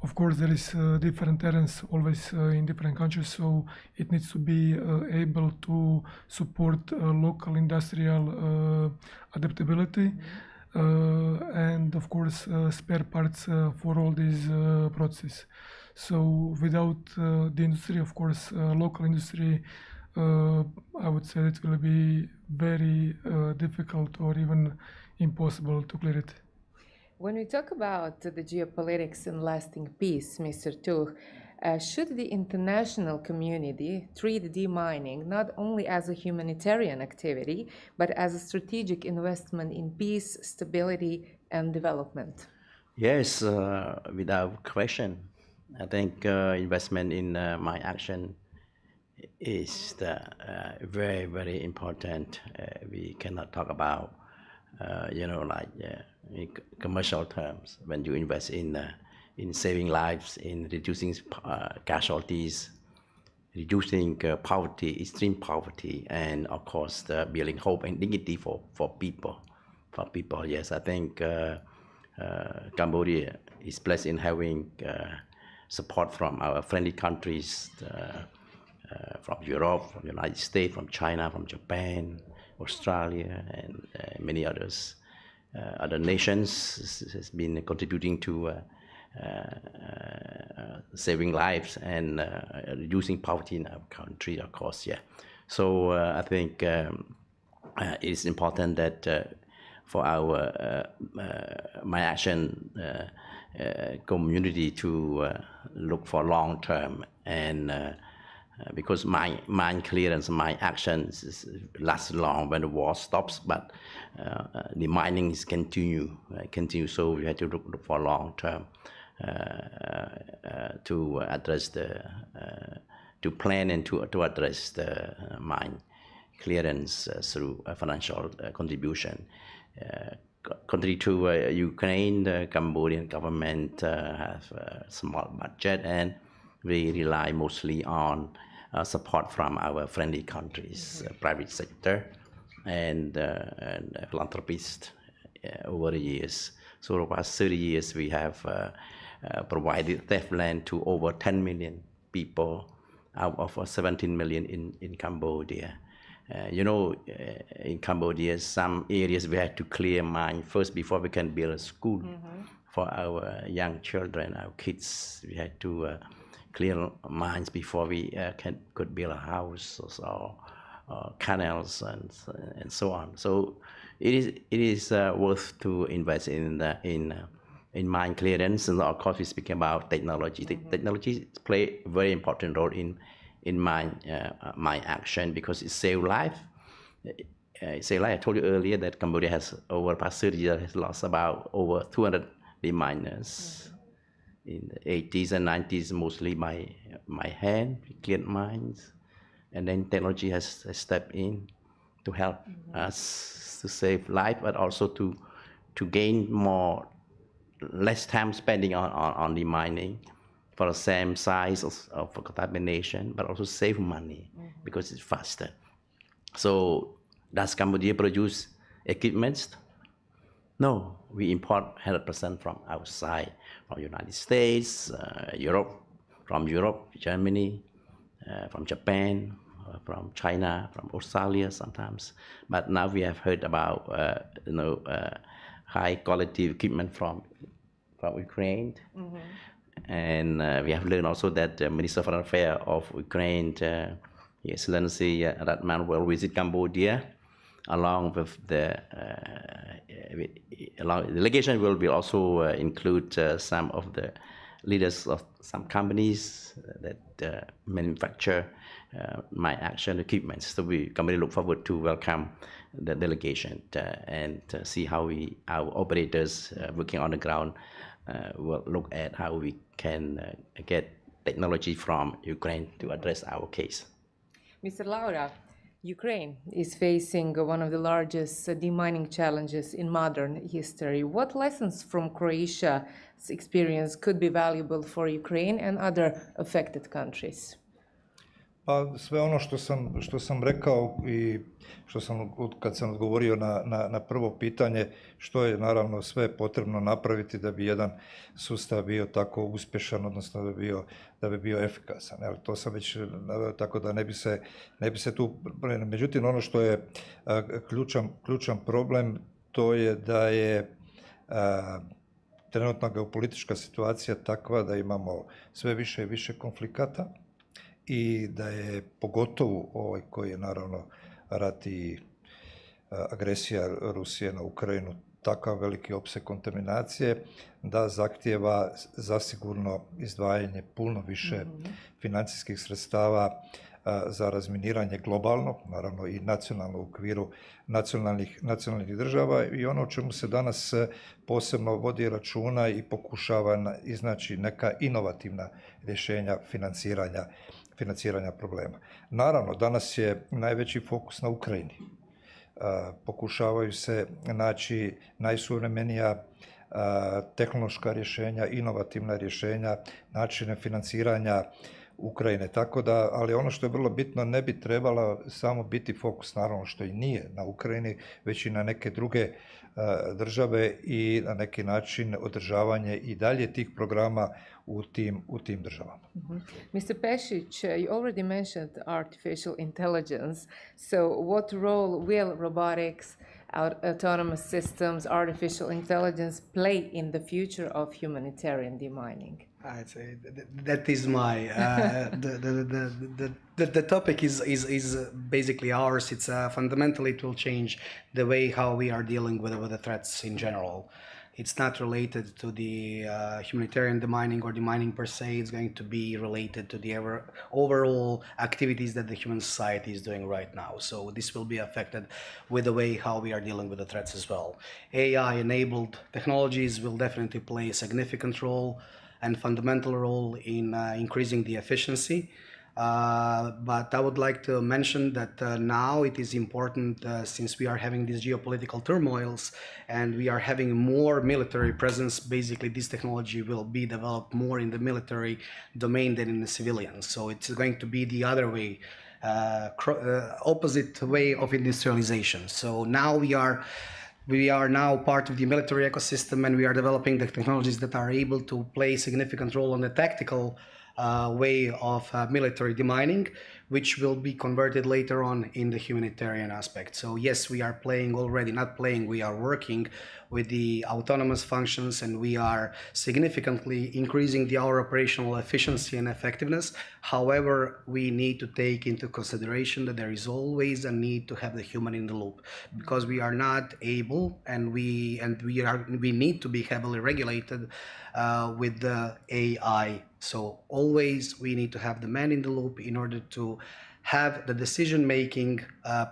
Of course, there is different terrains always in different countries, so it needs to be able to support local industrial adaptability, and of course spare parts for all these processes. So without the industry, of course, local industry, I would say it will be very difficult or even impossible to clear it. When we talk about the geopolitics and lasting peace, Mr. Tuch, should the international community treat demining not only as a humanitarian activity, but as a strategic investment in peace, stability, and development? Yes, without question. I think investment in mine action is very, very important. We cannot talk about, in commercial terms when you invest in saving lives, in reducing casualties, reducing poverty, extreme poverty, and of course building hope and dignity for people. Yes, I think Cambodia is blessed in having support from our friendly countries, from Europe, from the United States, from China, from Japan, Australia, and many others. Other nations has been contributing to saving lives and reducing poverty in our country, of course. Yeah. So I think it's important that for our My Action community to look for long term, and because mine clearance, mine actions last long when the war stops, but the mining is continue. So we have to look for long term to address to plan and to address the mine clearance through financial contribution. Contrary to Ukraine, the Cambodian government has a small budget, and we rely mostly on support from our friendly countries, private sector, and philanthropists over the years. So over the past 30 years, we have provided theft land to over 10 million people out of 17 million in Cambodia. In Cambodia, some areas we had to clear mine first before we can build a school for our young children, our kids. We had to clear mines before we could build a house or canals and so on. So it is worth to invest in mine clearance, and of course we speak about technology. Technology play a very important role in mine action because it saves life. I told you earlier that Cambodia has over the past 30 years has lost about over 200 miners. In the 80s and 90s, mostly by hand, we cleared mines, and then technology has stepped in to help us to save life, but also to gain less time spending on the mining for the same size of contamination, but also save money because it's faster. So does Cambodia produce equipment? No, we import 100% from outside, from the United States, from Europe, Germany, from Japan, from China, from Australia sometimes. But now we have heard about high quality equipment from Ukraine, and we have learned also that the Minister of Foreign Affairs of Ukraine, His Excellency Ratman, will visit Cambodia. Along with the delegation will also include some of the leaders of some companies that manufacture My Action equipment. So Cambodia look forward to welcome the delegation and see how our operators working on the ground will look at how we can get technology from Ukraine to address our case. Mr. Laura, Ukraine is facing one of the largest demining challenges in modern history. What lessons from Croatia's experience could be valuable for Ukraine and other affected countries? Pa sve ono što sam rekao i što sam kad sam odgovorio na prvo pitanje, što je naravno sve potrebno napraviti da bi jedan sustav bio tako uspješan, odnosno da bi bio efikasan. To sam već naveo, tako da ne bi se tu... Međutim, ono što je ključan problem, to je da je trenutna geopolitička situacija takva da imamo sve više i više konflikata, i da je pogotovo ovaj koji je naravno rat i agresija Rusije na Ukrajinu takav veliki opseg kontaminacije da zahtijeva zasigurno izdvajanje puno više financijskih sredstava za razminiranje globalno, naravno i nacionalno u okviru nacionalnih država, i ono o čemu se danas posebno vodi računa i pokušava iznaći neka inovativna rješenja financiranja financiranja problema. Naravno, danas je najveći fokus na Ukrajini. Pokušavaju se naći najsuvremenija tehnološka rješenja, inovativna rješenja, načine financiranja Ukrajine. Tako da, ali ono što je vrlo bitno, ne bi trebala samo biti fokus, naravno što i nije na Ukrajini, već i na neke druge države i na neki način održavanje i dalje tih programa u tim državama. Mr. Pesic, you already mentioned artificial intelligence. So what role will robotics, autonomous systems, artificial intelligence play in the future of humanitarian demining? I'd say that is my the topic is basically ours. It's fundamentally it will change the way how we are dealing with the threats in general. It's not related to the humanitarian demining or demining per se. It's going to be related to the overall activities that the human society is doing right now. So this will be affected with the way how we are dealing with the threats as well. AI-enabled technologies will definitely play a significant role and fundamental role in increasing the efficiency. But I would like to mention that now it is important, since we are having these geopolitical turmoils and we are having more military presence, basically this technology will be developed more in the military domain than in the civilian. So it's going to be the other way, opposite way of industrialization. So now we are now part of the military ecosystem, and we are developing the technologies that are able to play a significant role on the tactical way of military demining, which will be converted later on in the humanitarian aspect. So yes, we are we are working with the autonomous functions, and we are significantly increasing our operational efficiency and effectiveness. However, we need to take into consideration that there is always a need to have the human in the loop, because we are not able, and we need to be heavily regulated with the AI. So always we need to have the man in the loop in order to have the decision-making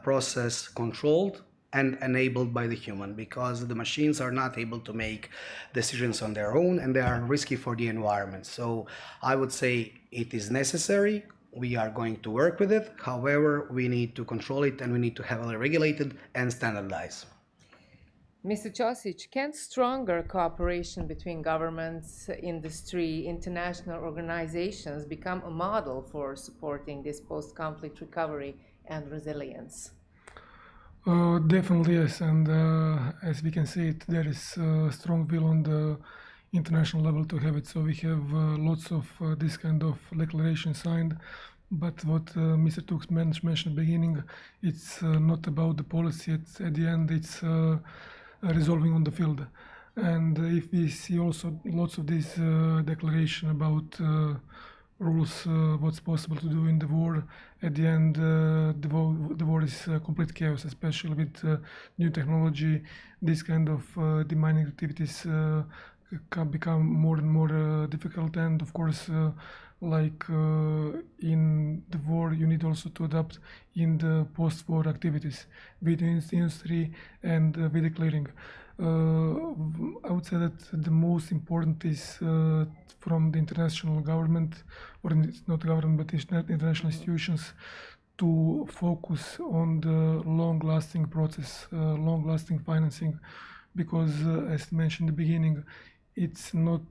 process controlled and enabled by the human, because the machines are not able to make decisions on their own, and they are risky for the environment. So I would say it is necessary. We are going to work with it. However, we need to control it, and we need to have it regulated and standardized. Mr. Ćosić, can stronger cooperation between governments, industry, international organizations become a model for supporting this post-conflict recovery and resilience? Definitely yes, and as we can see it, there is a strong will on the international level to have it. So we have lots of this kind of declaration signed, but what Mr. Tux mentioned at the beginning, it's not about the policy. At the end, it's resolving on the field. And if we see also lots of this declaration about rules, what's possible to do in the war, at the end the war is complete chaos, especially with new technology. This kind of demining activities can become more and more difficult, and of course like in the war, you need also to adapt in the post-war activities with industry and with the clearing. I would say that the most important is from the international government, or it's not government, but international institutions, to focus on the long-lasting process, long-lasting financing, because as mentioned in the beginning, it's not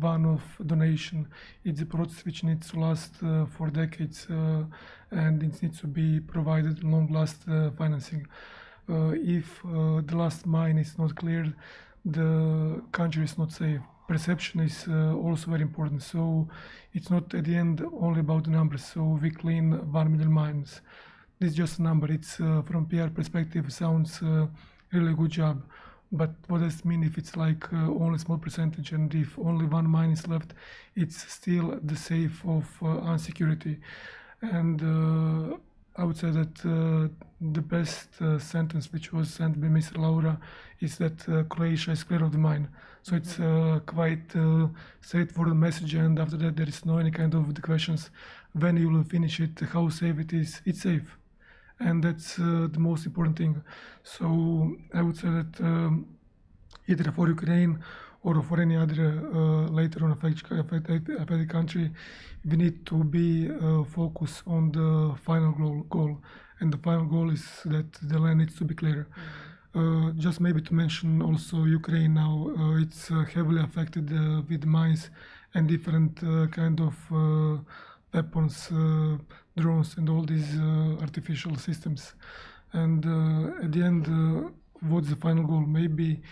one-off donation. It's a process which needs to last for decades, and it needs to be provided long-last financing. If the last mine is not cleared, the country is not safe. Perception is also very important. So it's not at the end only about the numbers. So we clean 1 million mines. This is just a number. It's from PR perspective sounds really good job. But what does it mean if it's like only a small percentage, and if only one mine is left, it's still the safe of unsecurity. And I would say that the best sentence which was sent by Mr. Laura is that Croatia is clear of the mine. So it's quite straightforward message, and after that there is no any kind of the questions when you will finish it, how safe it is. It's safe. And that's the most important thing. So I would say that either for Ukraine or for any other later on affected country, we need to be focused on the final goal. And the final goal is that the land needs to be clear. Just maybe to mention also Ukraine now, it's heavily affected with mines and different kind of weapons, drones and all these artificial systems. And at the end, what's the final goal? Maybe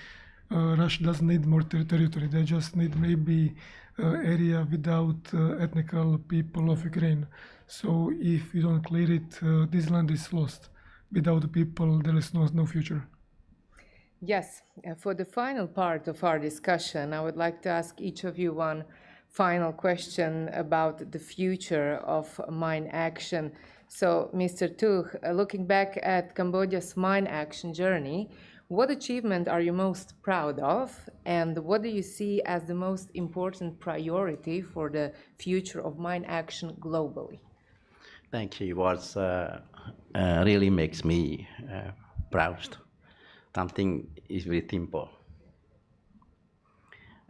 Russia doesn't need more territory. They just need maybe area without ethnical people of Ukraine. So if we don't clear it, this land is lost. Without the people, there is no future. Yes, for the final part of our discussion, I would like to ask each of you one final question about the future of mine action. So, Mr. Tuch, looking back at Cambodia's mine action journey, what achievement are you most proud of, and what do you see as the most important priority for the future of mine action globally? Thank you. What really makes me proud. Something is very simple.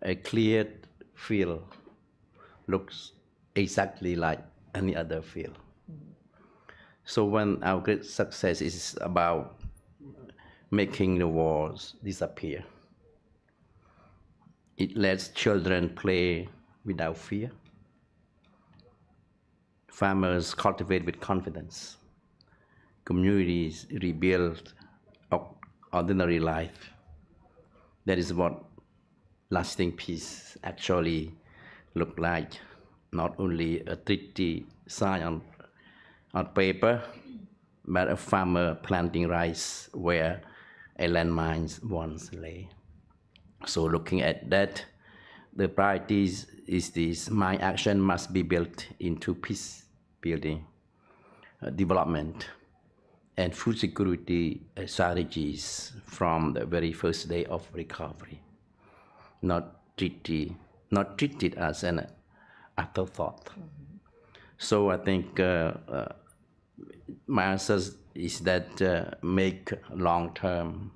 A cleared field looks exactly like any other field. So when our great success is about making the wars disappear, it lets children play without fear. Farmers cultivate with confidence. Communities rebuild ordinary life. That is what lasting peace actually look like. Not only a treaty signed on paper, but a farmer planting rice where a landmine once lay. So looking at that, the priorities is this: mine action must be built into peace building, development, and food security strategies from the very first day of recovery, not treated as an afterthought. So I think my answer is that make long-term,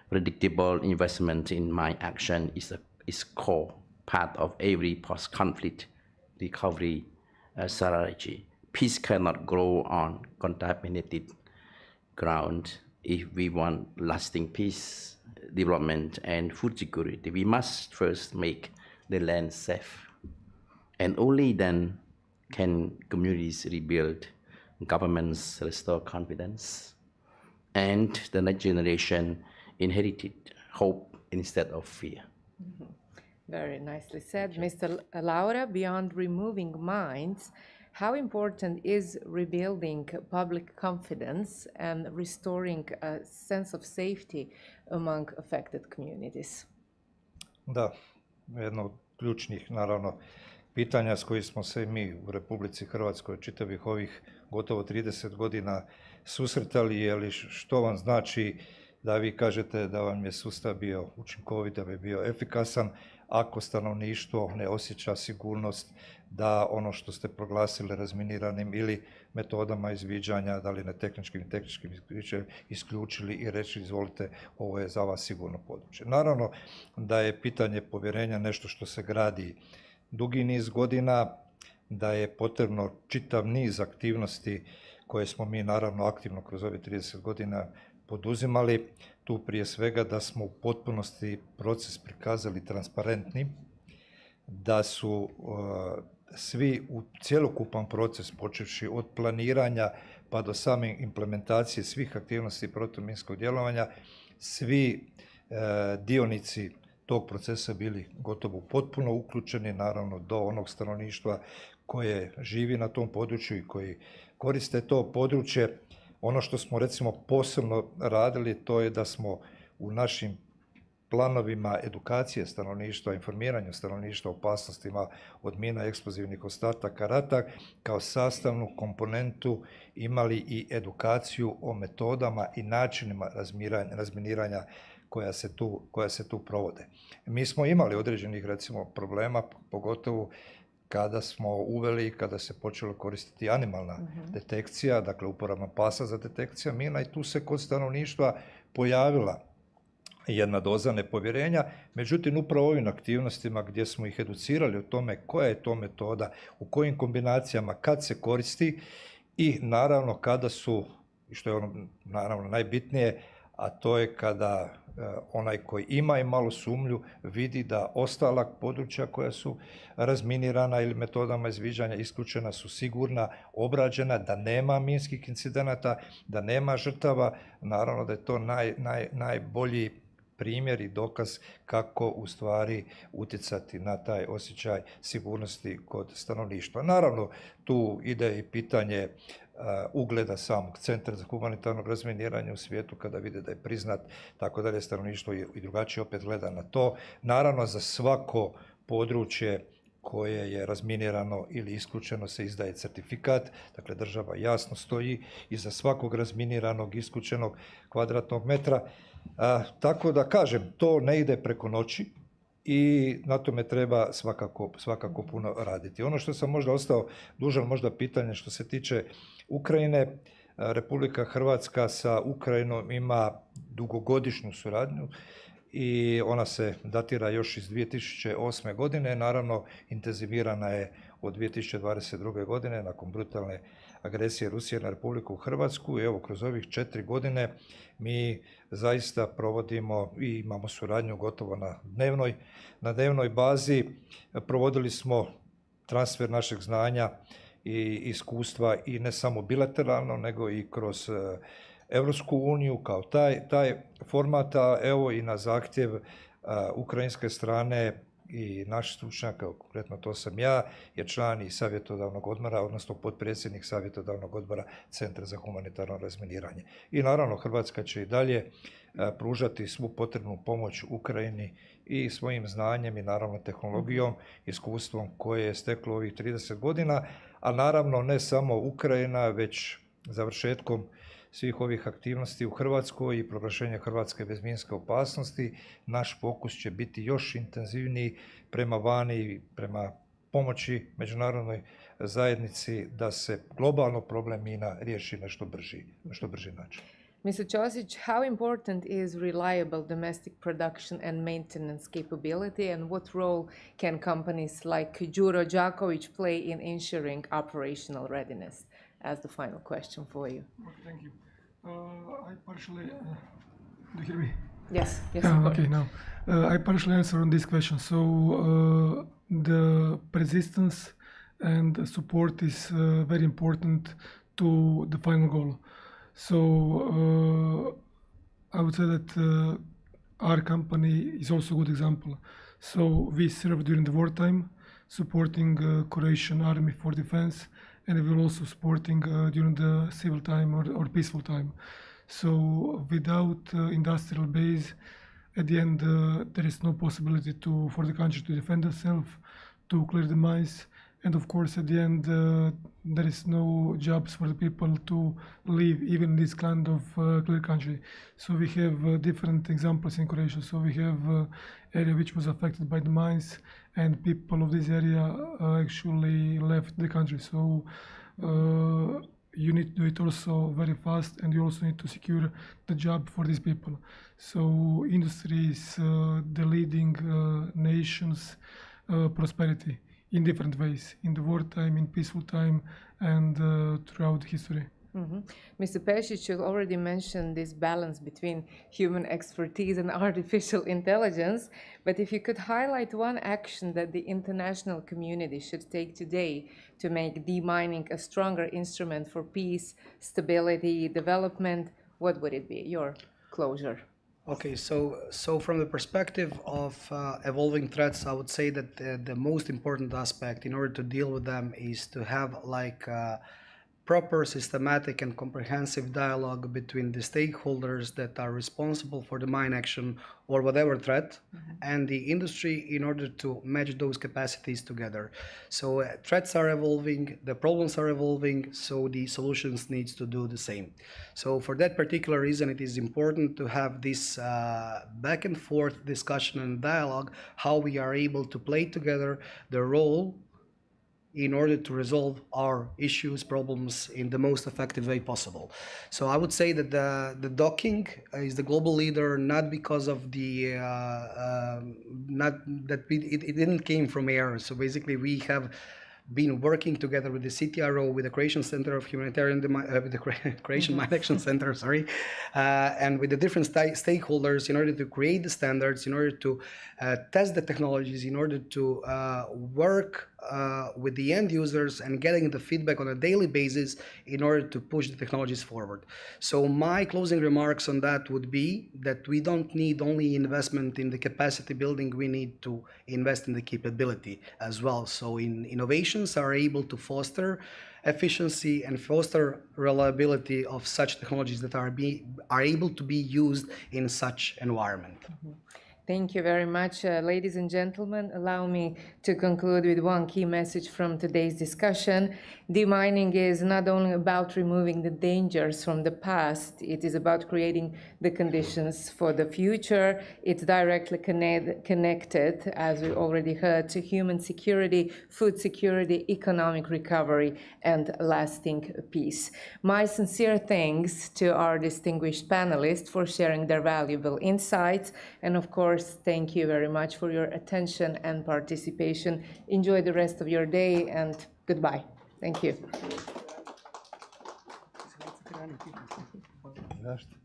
predictable investment in mine action is core part of every post-conflict recovery strategy. Peace cannot grow on contaminated ground. If we want lasting peace, development, and food security, we must first make the land safe. And only then can communities rebuild, governments restore confidence, and the next generation inherited hope instead of fear. Very nicely said. Mr. Laura, beyond removing mines, how important is rebuilding public confidence and restoring a sense of safety among affected communities? Da, jedno od ključnih, naravno, pitanja s kojim smo se mi u Republici Hrvatskoj čitavih ovih gotovo 30 godina susretali, je li što vam znači da vi kažete da vam je sustav bio učinkovit, da bi bio efikasan, ako stanovništvo ne osjeća sigurnost da ono što ste proglasili razminiranim ili metodama izviđanja, da li ne tehničkim isključili i reći izvolite, ovo je za vas sigurno područje. Naravno da je pitanje povjerenja nešto što se gradi dugi niz godina, da je potrebno čitav niz aktivnosti koje smo mi naravno aktivno kroz ove 30 godina poduzimali, tu prije svega da smo u potpunosti proces prikazali transparentnim, da su svi u cjelokupan proces, počevši od planiranja pa do same implementacije svih aktivnosti protuminskog djelovanja, svi dionici tog procesa bili gotovo potpuno uključeni, naravno do onog stanovništva koje živi na tom području i koji koriste to područje. Ono što smo recimo posebno radili, to je da smo u našim planovima edukacije stanovništva, informiranju stanovništva o opasnostima od mina, eksplozivnih ostataka rata, kao sastavnu komponentu imali i edukaciju o metodama i načinima razminiranja koja se tu provode. Mi smo imali određenih recimo problema, pogotovo kada smo uveli, kada se počelo koristiti animalna detekcija, dakle uporabna pasa za detekciju mina, i tu se kod stanovništva pojavila jedna doza nepovjerenja. Međutim, upravo ovim aktivnostima gdje smo ih educirali o tome koja je to metoda, u kojim kombinacijama, kad se koristi i naravno kada su, što je ono naravno najbitnije, a to je kada onaj koji ima i malo sumnju vidi da ostala područja koja su razminirana ili metodama izviđanja isključena su sigurna, obrađena, da nema minskih incidenata, da nema žrtava. Naravno da je to najbolji primjer i dokaz kako u stvari utjecati na taj osjećaj sigurnosti kod stanovništva. Naravno, tu ide i pitanje ugleda samog Centra za humanitarno razminiranje u svijetu kada vide da je priznat, tako da je stanovništvo i drugačije opet gleda na to. Naravno, za svako područje koje je razminirano ili isključeno se izdaje certifikat, dakle država jasno stoji iza svakog razminiranog isključenog kvadratnog metra. Tako da kažem, to ne ide preko noći i na tome treba svakako puno raditi. Ono što sam možda ostao dužan, možda pitanje što se tiče Ukrajine, Republika Hrvatska sa Ukrajinom ima dugogodišnju suradnju i ona se datira još iz 2008. godine, naravno intenzivirana je od 2022. godine nakon brutalne agresije Rusije na Republiku Hrvatsku i evo kroz ovih 4 godine mi zaista provodimo i imamo suradnju gotovo na dnevnoj bazi. Provodili smo transfer našeg znanja i iskustva i ne samo bilateralno nego i kroz Europsku uniju kao taj format, a evo i na zahtjev ukrajinske strane i naš stručnjak, konkretno to sam ja, je član i savjetodavnog odbora, odnosno potpredsjednik savjetodavnog odbora Centra za humanitarno razminiranje. I naravno Hrvatska će i dalje pružati svu potrebnu pomoć Ukrajini i svojim znanjem i naravno tehnologijom, iskustvom koje je steklo ovih 30 godina, a naravno ne samo Ukrajina, već završetkom svih ovih aktivnosti u Hrvatskoj i proglašenje Hrvatske bez minske opasnosti, naš fokus će biti još intenzivniji prema vani i prema pomoći međunarodnoj zajednici da se globalno problem mina riješi na što brži način. Mr. Ćosić, how important is reliable domestic production and maintenance capability, and what role can companies like Đuro Đaković play in ensuring operational readiness? As the final question for you. Okay, thank you. I partially, do you hear me? Yes, yes. Okay, now I partially answer on this question. So the persistence and support is very important to the final goal. So I would say that our company is also a good example. So we served during the wartime, supporting Croatian army for defense, and we were also supporting during the civil time or peaceful time. So without industrial base, at the end there is no possibility for the country to defend itself, to clear the mines, and of course at the end there is no jobs for the people to live even in this kind of clear country. So we have different examples in Croatia. So we have area which was affected by the mines, and people of this area actually left the country. So you need to do it also very fast, and you also need to secure the job for these people. So industry is the leading nation's prosperity in different ways, in the wartime, in peaceful time, and throughout history. Mm-hmm. Mr. Pešić, you already mentioned this balance between human expertise and artificial intelligence, but if you could highlight one action that the international community should take today to make demining a stronger instrument for peace, stability, development, what would it be? Your closure. Okay, so from the perspective of evolving threats, I would say that the most important aspect in order to deal with them is to have proper, systematic and comprehensive dialogue between the stakeholders that are responsible for the mine action or whatever threat, and the industry in order to match those capacities together. So threats are evolving, the problems are evolving, so the solutions needs to do the same. So for that particular reason, it is important to have this back and forth discussion and dialogue, how we are able to play together the role in order to resolve our issues, problems in the most effective way possible. So I would say that the docking is the global leader not because of the not that it didn't came from air. So basically we have been working together with the CTRO, with the Croatian Center of Humanitarian, with the Croatian Mine Action Center, sorry, and with the different stakeholders in order to create the standards, in order to test the technologies, in order to work with the end users and getting the feedback on a daily basis in order to push the technologies forward. So my closing remarks on that would be that we don't need only investment in the capacity building, we need to invest in the capability as well. So in innovations are able to foster efficiency and foster reliability of such technologies that are able to be used in such environment. Thank you very much, ladies and gentlemen. Allow me to conclude with one key message from today's discussion. Demining is not only about removing the dangers from the past, it is about creating the conditions for the future. It's directly connected, as we already heard, to human security, food security, economic recovery, and lasting peace. My sincere thanks to our distinguished panelists for sharing their valuable insights, and of course, thank you very much for your attention and participation. Enjoy the rest of your day and goodbye. Thank you. Zašto?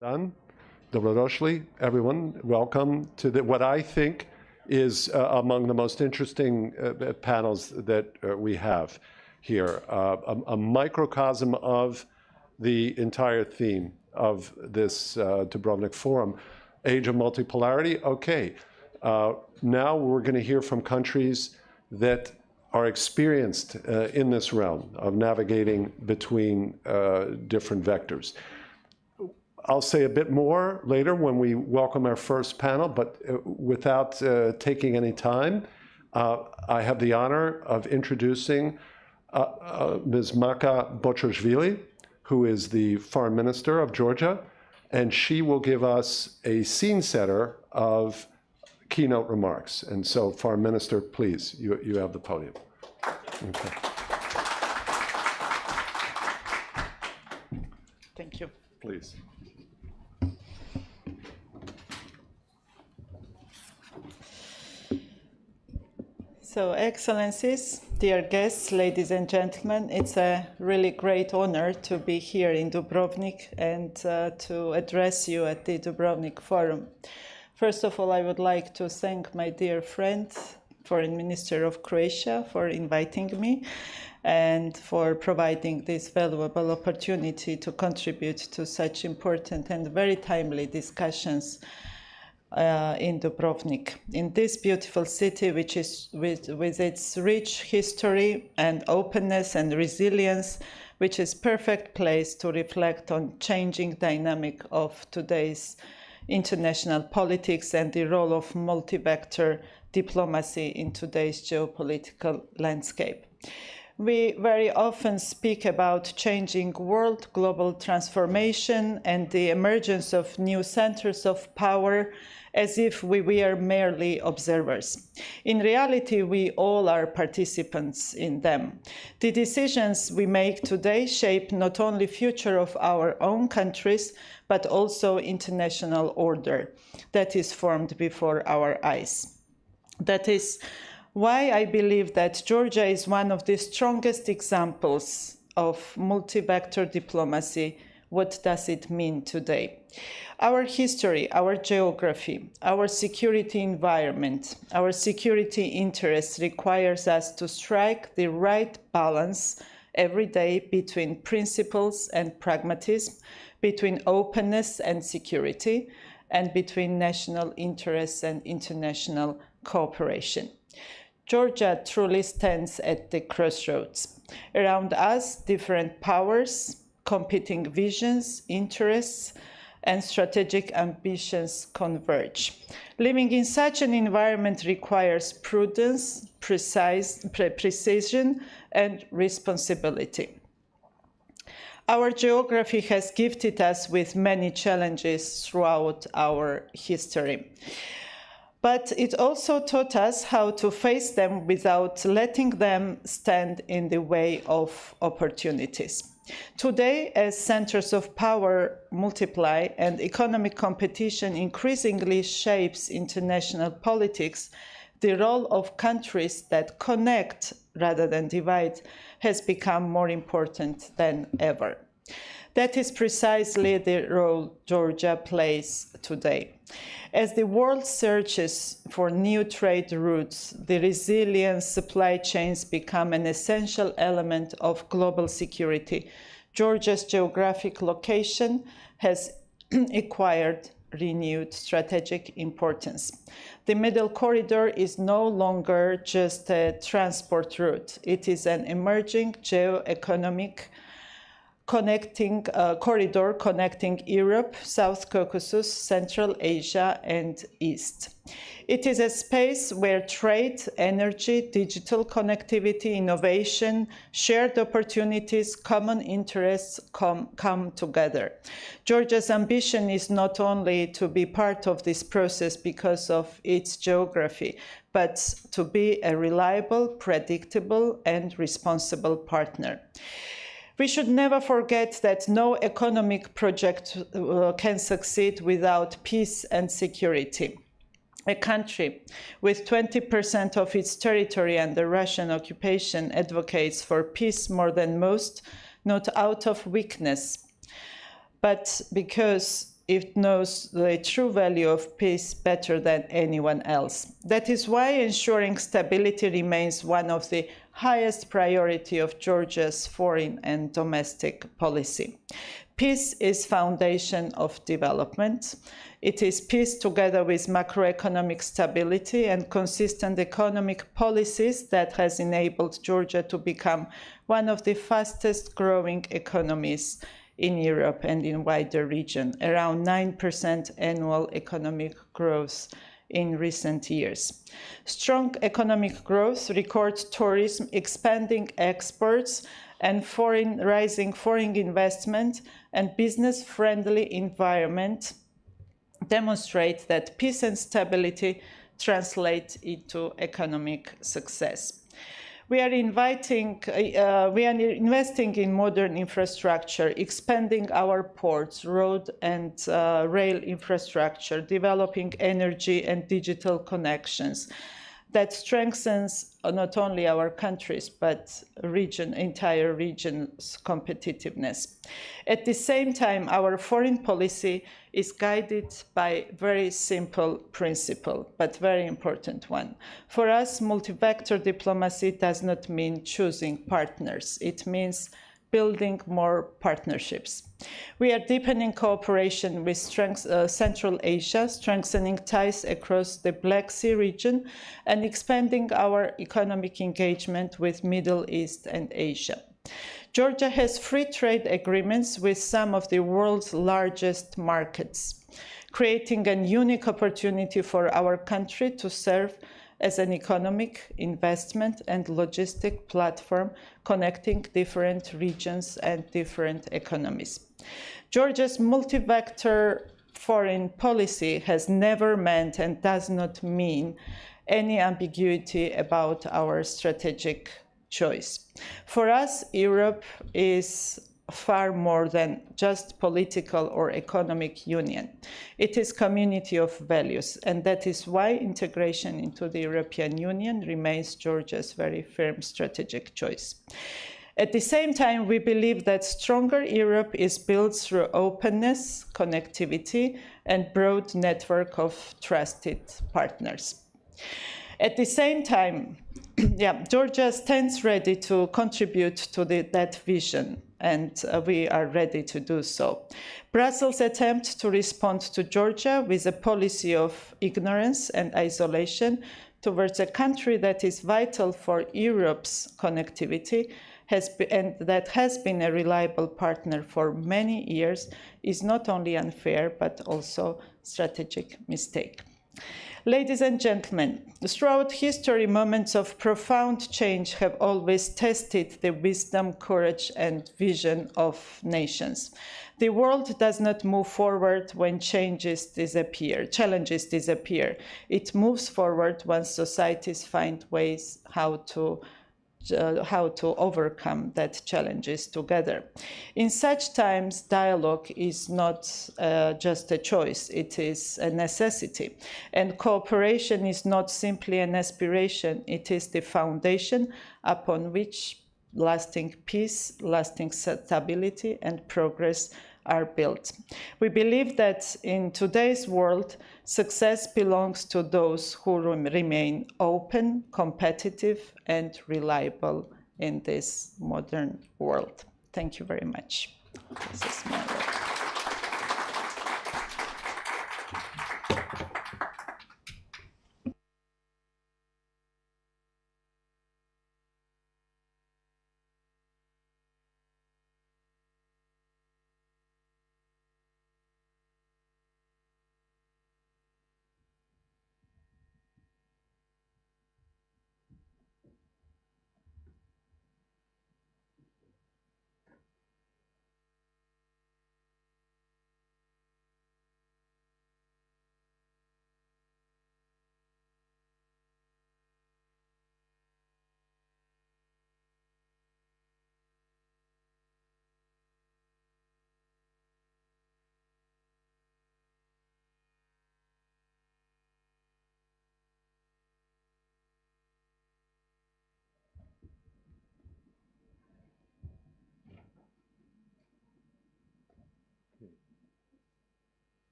Done. Dobrodošli, everyone. Welcome to what I think is among the most interesting panels that we have here. A microcosm of the entire theme of this Dubrovnik Forum, Age of Multipolarity. Okay, now we're going to hear from countries that are experienced in this realm of navigating between different vectors. I'll say a bit more later when we welcome our first panel, but without taking any time, I have the honor of introducing Ms. Maka Bochoshvili, who is the Foreign Minister of Georgia, and she will give us a scene setter of keynote remarks. And so, Foreign Minister, please, you have the podium. Okay. Thank you. Please. So, Excellencies, dear guests, ladies and gentlemen, it's a really great honor to be here in Dubrovnik and to address you at the Dubrovnik Forum. First of all, I would like to thank my dear friend, Foreign Minister of Croatia, for inviting me and for providing this valuable opportunity to contribute to such important and very timely discussions in Dubrovnik, in this beautiful city, which is with its rich history and openness and resilience, which is perfect place to reflect on changing dynamic of today's international politics and the role of multi-vector diplomacy in today's geopolitical landscape. We very often speak about changing world, global transformation, and the emergence of new centers of power as if we were merely observers. In reality, we all are participants in them. The decisions we make today shape not only the future of our own countries, but also international order that is formed before our eyes. That is why I believe that Georgia is one of the strongest examples of multi-vector diplomacy. What does it mean today? Our history, our geography, our security environment, our security interests requires us to strike the right balance every day between principles and pragmatism, between openness and security, and between national interests and international cooperation. Georgia truly stands at the crossroads. Around us, different powers, competing visions, interests, and strategic ambitions converge. Living in such an environment requires prudence, precision, and responsibility. Our geography has gifted us with many challenges throughout our history. But it also taught us how to face them without letting them stand in the way of opportunities. Today, as centers of power multiply and economic competition increasingly shapes international politics, the role of countries that connect rather than divide has become more important than ever. That is precisely the role Georgia plays today. As the world searches for new trade routes, the resilient supply chains become an essential element of global security. Georgia's geographic location has acquired renewed strategic importance. The Middle Corridor is no longer just a transport route. It is an emerging geo-economic corridor connecting Europe, South Caucasus, Central Asia, and East. It is a space where trade, energy, digital connectivity, innovation, shared opportunities, common interests come together. Georgia's ambition is not only to be part of this process because of its geography, but to be a reliable, predictable, and responsible partner. We should never forget that no economic project can succeed without peace and security. A country with 20% of its territory under Russian occupation advocates for peace more than most, not out of weakness, but because it knows the true value of peace better than anyone else. That is why ensuring stability remains one of the highest priority of Georgia's foreign and domestic policy. Peace is foundation of development. It is peace together with macroeconomic stability and consistent economic policies that has enabled Georgia to become one of the fastest growing economies in Europe and in wider region, around 9% annual economic growth in recent years. Strong economic growth, record tourism, expanding exports, and rising foreign investment and business-friendly environment demonstrate that peace and stability translate into economic success. We are investing in modern infrastructure, expanding our ports, road and rail infrastructure, developing energy and digital connections that strengthens not only our countries, but entire region's competitiveness. At the same time, our foreign policy is guided by a very simple principle, but very important one. For us, multi-vector diplomacy does not mean choosing partners. It means building more partnerships. We are deepening cooperation with Central Asia, strengthening ties across the Black Sea region, and expanding our economic engagement with Middle East and Asia. Georgia has free trade agreements with some of the world's largest markets, creating a unique opportunity for our country to serve as an economic, investment, and logistic platform connecting different regions and different economies. Georgia's multi-vector foreign policy has never meant and does not mean any ambiguity about our strategic choice. For us, Europe is far more than just political or economic union. It is community of values, and that is why integration into the European Union remains Georgia's very firm strategic choice. At the same time, we believe that stronger Europe is built through openness, connectivity, and broad network of trusted partners. At the same time, Georgia stands ready to contribute to that vision, and we are ready to do so. Brussels' attempt to respond to Georgia with a policy of ignorance and isolation towards a country that is vital for Europe's connectivity and that has been a reliable partner for many years is not only unfair but also strategic mistake. Ladies and gentlemen, throughout history, moments of profound change have always tested the wisdom, courage, and vision of nations. The world does not move forward when challenges disappear. It moves forward once societies find ways how to overcome that challenges together. In such times, dialogue is not just a choice, it is a necessity. And cooperation is not simply an aspiration, it is the foundation upon which lasting peace, lasting stability, and progress are built. We believe that in today's world, success belongs to those who remain open, competitive, and reliable in this modern world. Thank you very much. This is my work.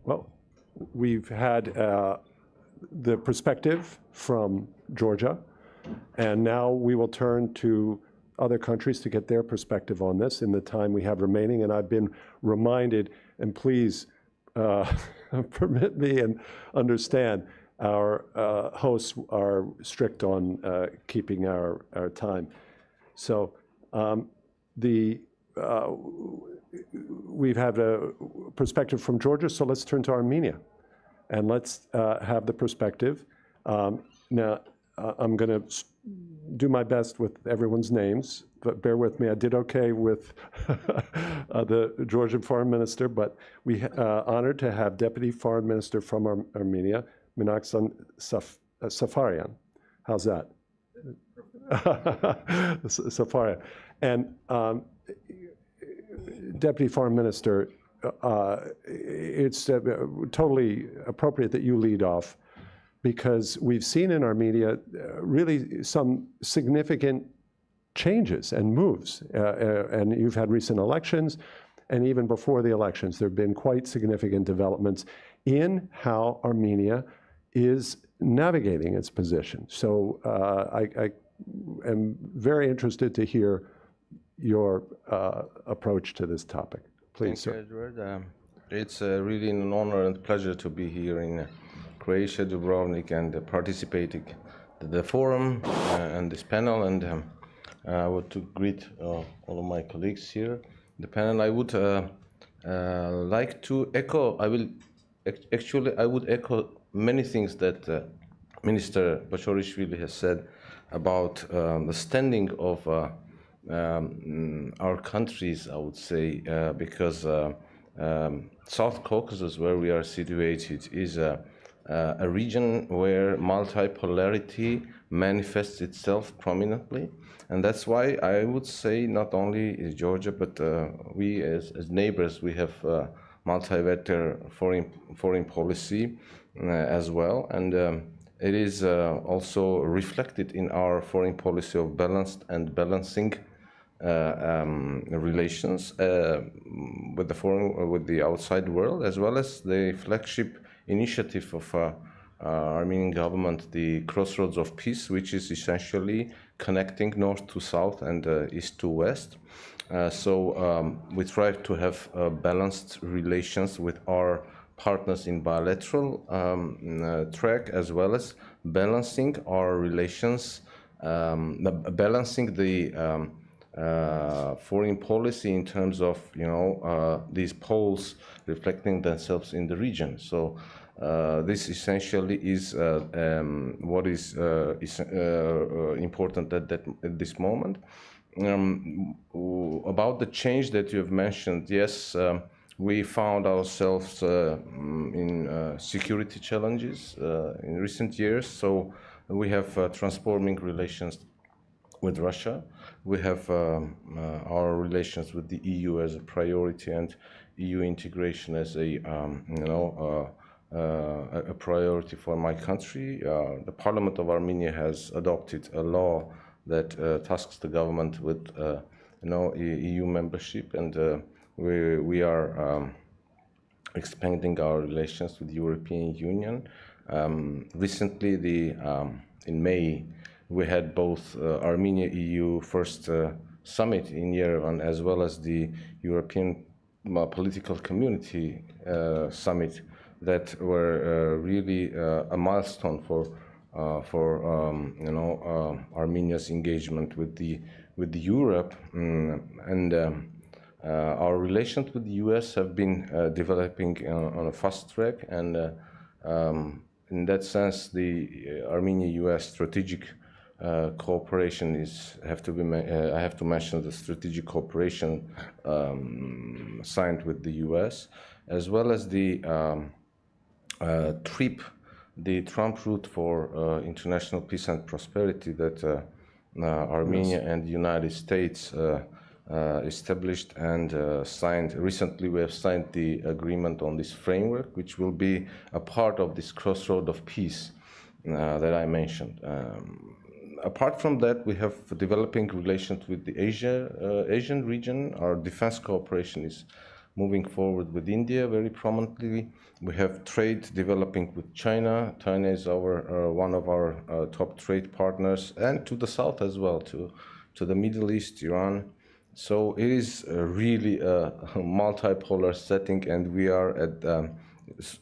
Well, we've had the perspective from Georgia, and now we will turn to other countries to get their perspective on this in the time we have remaining. And I've been reminded, and please permit me and understand, our hosts are strict on keeping our time. So we've had a perspective from Georgia, so let's turn to Armenia. And let's have the perspective. Now, I'm going to do my best with everyone's names, but bear with me. I did okay with the Georgian foreign minister, but we honored to have Deputy Foreign Minister from Armenia, Minaksan Safarian. How's that? Safarian. And Deputy Foreign Minister, it's totally appropriate that you lead off, because we've seen in Armenia really some significant changes and moves. And you've had recent elections, and even before the elections, there have been quite significant developments in how Armenia is navigating its position. So I am very interested to hear your approach to this topic. Please, sir. Thank you, Edward. It's really an honor and pleasure to be here in Croatia, Dubrovnik, and participating in the forum and this panel. And I want to greet all of my colleagues here in the panel. I would like to echo. I would echo many things that Minister Bashorishvili has said about the standing of our countries, I would say, because South Caucasus, where we are situated, is a region where multipolarity manifests itself prominently. And that's why I would say not only Georgia, but we as neighbors, we have multi-vector foreign policy as well. And it is also reflected in our foreign policy of balanced and balancing relations with the outside world, as well as the flagship initiative of Armenian government, the Crossroads of Peace, which is essentially connecting north to south and east to west. So we try to have balanced relations with our partners in bilateral track, as well as balancing our relations, balancing the foreign policy in terms of, these poles reflecting themselves in the region. So this essentially is what is important at this moment. About the change that you have mentioned, yes, we found ourselves in security challenges in recent years. So we have transforming relations with Russia. We have our relations with the EU as a priority, and EU integration as a priority for my country. The Parliament of Armenia has adopted a law that tasks the government with EU membership, and we are expanding our relations with the European Union. Recently, in May, we had both Armenia-EU first summit in Yerevan, as well as the European Political Community summit, that were really a milestone for Armenia's engagement with the Europe, and our relations with the US have been developing on a fast track, and in that sense, the Armenia-US strategic cooperation I have to mention the strategic cooperation signed with the US, as well as the the Trump route for international peace and prosperity that Armenia and the United States established and signed. Recently, we have signed the agreement on this framework, which will be a part of this crossroad of peace that I mentioned. Apart from that, we have developing relations with the Asian region. Our defense cooperation is moving forward with India very prominently. We have trade developing with China. China is one of our top trade partners, and to the south as well, to the Middle East, Iran. So it is really a multipolar setting, and we are at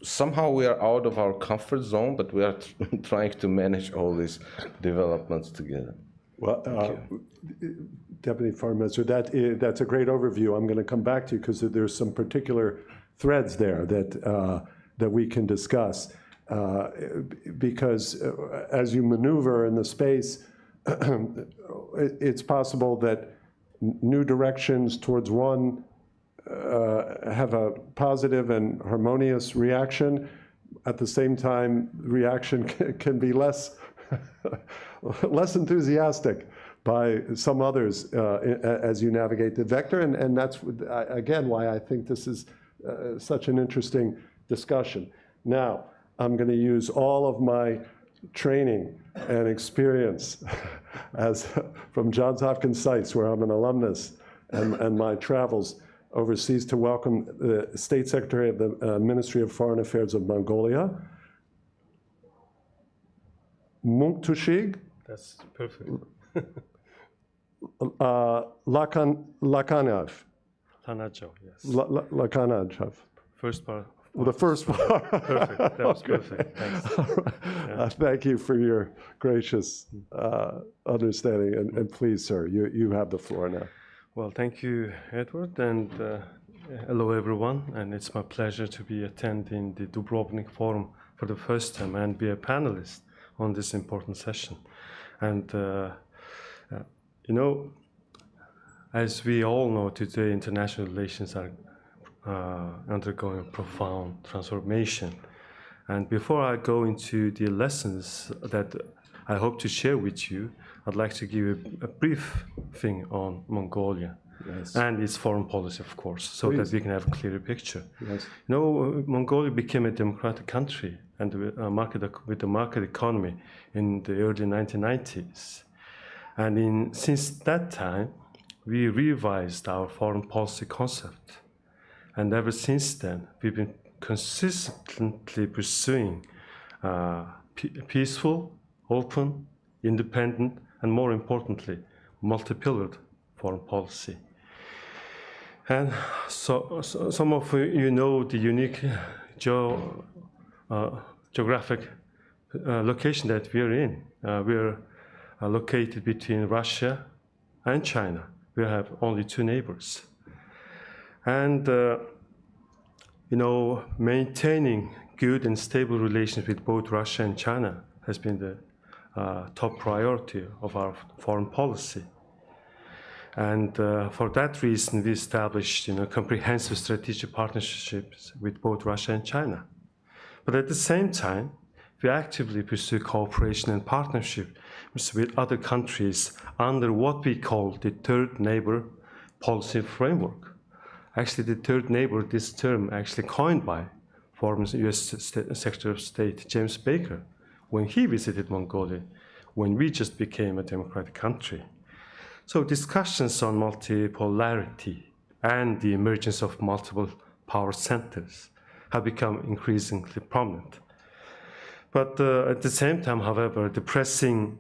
somehow we are out of our comfort zone, but we are trying to manage all these developments together. Well, Deputy Foreign Minister, that's a great overview. I'm going to come back to you because there's some particular threads there that we can discuss. Because as you maneuver in the space, it's possible that new directions towards one have a positive and harmonious reaction. At the same time, reaction can be less enthusiastic by some others as you navigate the vector. And that's, again, why I think this is such an interesting discussion. Now, I'm going to use all of my training and experience from Johns Hopkins sites, where I'm an alumnus, and my travels overseas to welcome the State Secretary of the Ministry of Foreign Affairs of Mongolia, Munktushig. That's perfect. Lakanov. Tanajo, yes. Lakanov. First part. Well, the first part. Perfect. That was perfect. Thanks. Yeah. Thank you for your gracious understanding. And please, sir, you have the floor now. Well, thank you, Edward, and hello, everyone. And it's my pleasure to be attending the Dubrovnik Forum for the first time and be a panelist on this important session. And, you know, as we all know today, international relations are undergoing a profound transformation. And before I go into the lessons that I hope to share with you, I'd like to give a brief thing on Mongolia. Yes. And its foreign policy, of course, so that we can have a clearer picture. Yes. You know, Mongolia became a democratic country and with a market economy in the early 1990s. And since that time, we revised our foreign policy concept. And ever since then, we've been consistently pursuing peaceful, open, independent, and more importantly, multi-pillared foreign policy. And so some of you know the unique geographic location that we're in. We're located between Russia and China. We have only two neighbors. And, you know, maintaining good and stable relations with both Russia and China has been the top priority of our foreign policy. And for that reason, we established, you know, comprehensive strategic partnerships with both Russia and China. But at the same time, we actively pursue cooperation and partnership with other countries under what we call the third neighbor policy framework. Actually, the third neighbor, this term actually coined by former US Secretary of State James Baker when he visited Mongolia, when we just became a democratic country. So discussions on multipolarity and the emergence of multiple power centers have become increasingly prominent. But at the same time, however, the pressing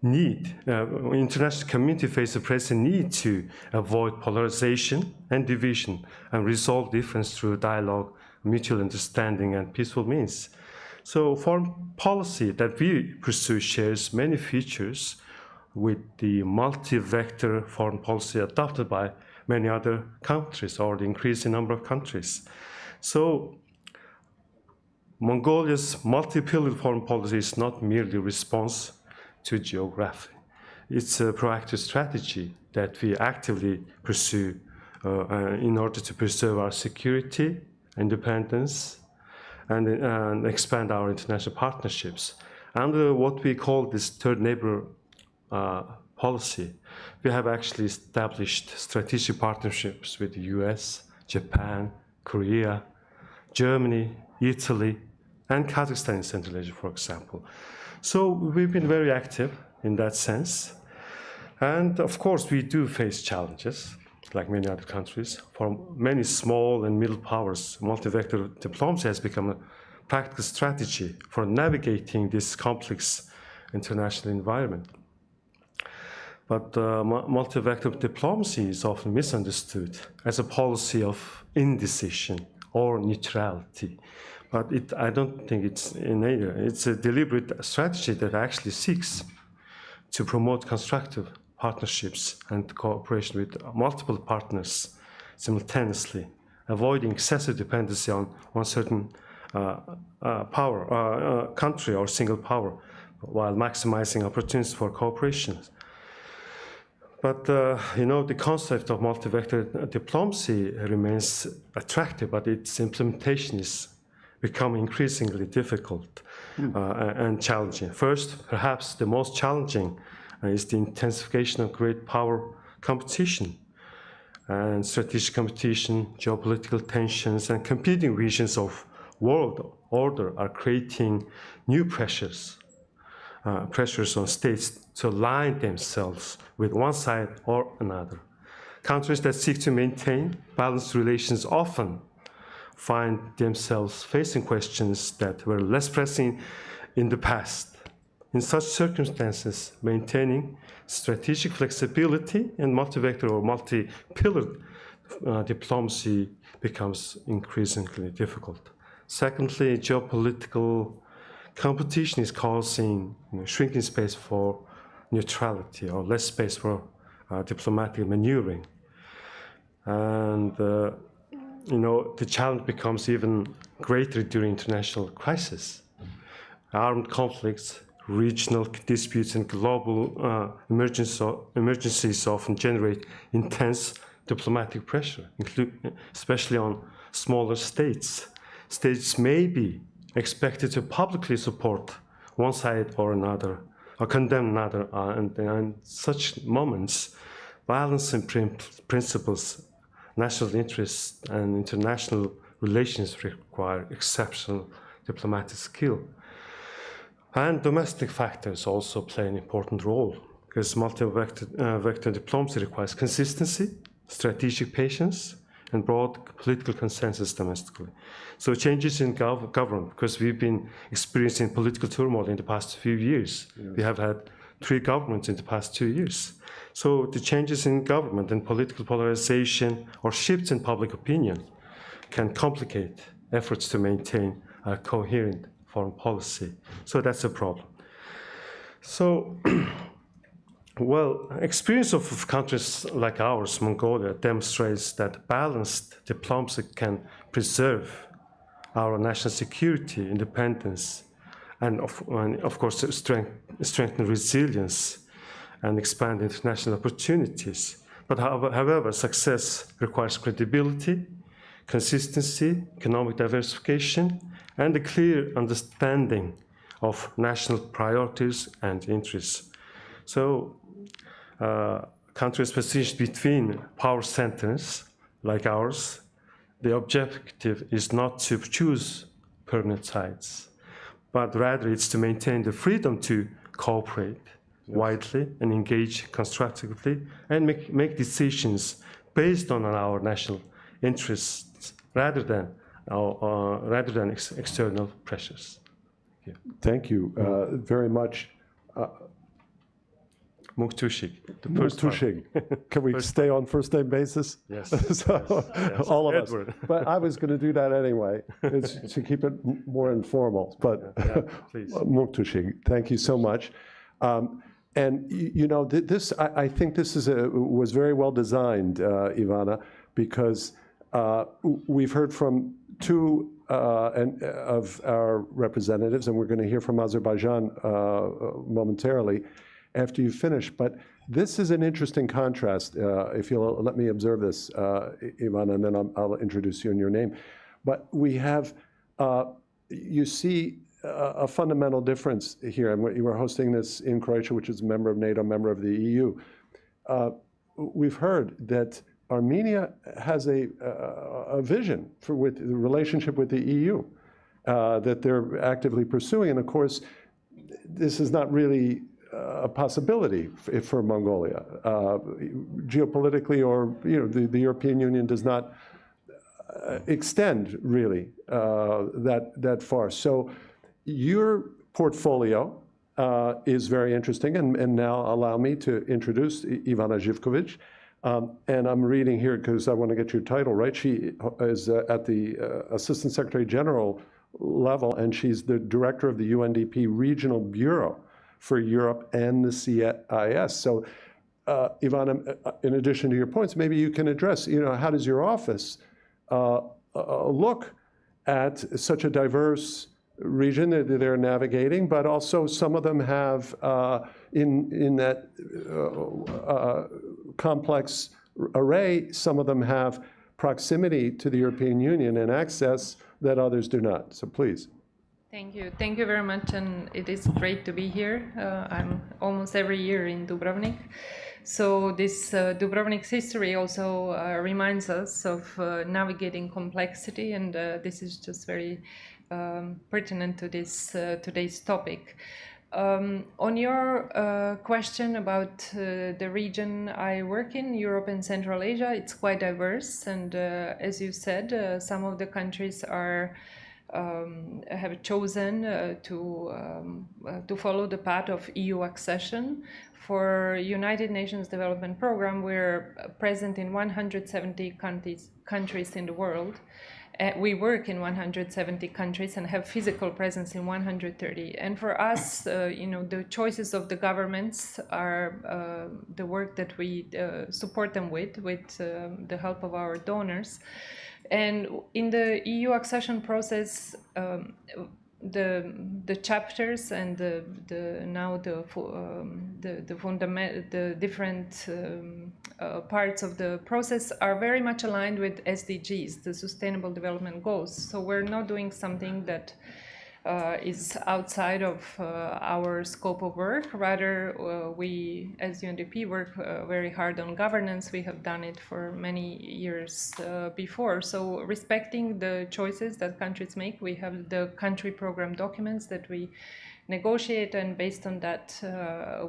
need, international community faces a pressing need to avoid polarization and division and resolve difference through dialogue, mutual understanding, and peaceful means. So foreign policy that we pursue shares many features with the multi-vector foreign policy adopted by many other countries, or the increasing number of countries. So Mongolia's multi-pillared foreign policy is not merely a response to geography. It's a proactive strategy that we actively pursue in order to preserve our security, independence, and expand our international partnerships. Under what we call this third neighbor policy, we have actually established strategic partnerships with the US, Japan, Korea, Germany, Italy, and Kazakhstan in Central Asia, for example. So we've been very active in that sense. And of course, we do face challenges. like many other countries. For many small and middle powers, multi-vector diplomacy has become a practical strategy for navigating this complex international environment. But multi-vector diplomacy is often misunderstood as a policy of indecision or neutrality. But I don't think it's innate. It's a deliberate strategy that actually seeks to promote constructive partnerships and cooperation with multiple partners simultaneously, avoiding excessive dependency on one certain country or single power, while maximizing opportunities for cooperation. But the concept of multi-vector diplomacy remains attractive, but its implementation is becoming increasingly difficult and challenging. First, perhaps the most challenging is the intensification of great power competition. And strategic competition, geopolitical tensions, and competing visions of world order are creating new pressures on states to align themselves with one side or another. Countries that seek to maintain balanced relations often find themselves facing questions that were less pressing in the past. In such circumstances, maintaining strategic flexibility and multi-vector or multi-pillar diplomacy becomes increasingly difficult. Secondly, geopolitical competition is causing shrinking space for neutrality or less space for diplomatic maneuvering. And the challenge becomes even greater during international crisis. Armed conflicts, regional disputes, and global emergencies often generate intense diplomatic pressure, especially on smaller states. States may be expected to publicly support one side or another, or condemn another, and in such moments, balancing principles, national interests, and international relations require exceptional diplomatic skill. And domestic factors also play an important role, because multi-vector diplomacy requires consistency, strategic patience, and broad political consensus domestically. So changes in government, because we've been experiencing political turmoil in the past few years. Yes. We have had 3 governments in the past 2 years. So the changes in government and political polarization or shifts in public opinion can complicate efforts to maintain a coherent foreign policy. So that's a problem. So, well, experience of countries like ours, Mongolia, demonstrates that balanced diplomacy can preserve our national security, independence, and of course strengthen resilience and expand international opportunities. But however, success requires credibility, consistency, economic diversification, and a clear understanding of national priorities and interests. So, countries positioned between power centers like ours, the objective is not to choose permanent sides, but rather it's to maintain the freedom to cooperate widely and engage constructively and make decisions based on our national interests rather than external pressures. Yeah. Thank you very much. Muktushik. Muktushik. Can we stay on first name basis? Yes. So, yes. all of Edward. us. But I was going to do that anyway, it's to keep it more informal. But please. Muktushik, thank you so much. And this, I think this was very well designed, Ivana, because we've heard from 2 of our representatives, and we're going to hear from Azerbaijan momentarily after you finish. But this is an interesting contrast, if you'll let me observe this, Ivana, and then I'll introduce you in your name. But we have, you see a fundamental difference here, and you were hosting this in Croatia, which is a member of NATO, member of the EU. We've heard that Armenia has a vision with the relationship with the EU that they're actively pursuing. And of course, this is not really a possibility for Mongolia. Geopolitically, or the European Union does not extend really that far. So your portfolio is very interesting, and now allow me to introduce Ivana Živković. And I'm reading here because I want to get your title right. She is at the Assistant Secretary General level, and she's the director of the UNDP Regional Bureau for Europe and the CIS. So, Ivana, in addition to your points, maybe you can address, how does your office look at such a diverse region that they're navigating, but also some of them have, in that complex array, some of them have proximity to the European Union and access that others do not. So please. Thank you. Thank you very much, and it is great to be here. I'm almost every year in Dubrovnik. So this Dubrovnik's history also reminds us of navigating complexity, and this is just very pertinent to this today's topic. On your question about the region I work in, Europe and Central Asia, it's quite diverse, and as you said, some of the countries have chosen to follow the path of EU accession. For United Nations Development Programme, we're present in 170 countries in the world. We work in 170 countries and have physical presence in 130. And for us, the choices of the governments are the work that we support them with the help of our donors. And in the EU accession process, the chapters and the different parts of the process are very much aligned with SDGs, the Sustainable Development Goals. So we're not doing something that is outside of our scope of work. Rather, we, as UNDP, work very hard on governance. We have done it for many years before. So respecting the choices that countries make, we have the country program documents that we negotiate, and based on that,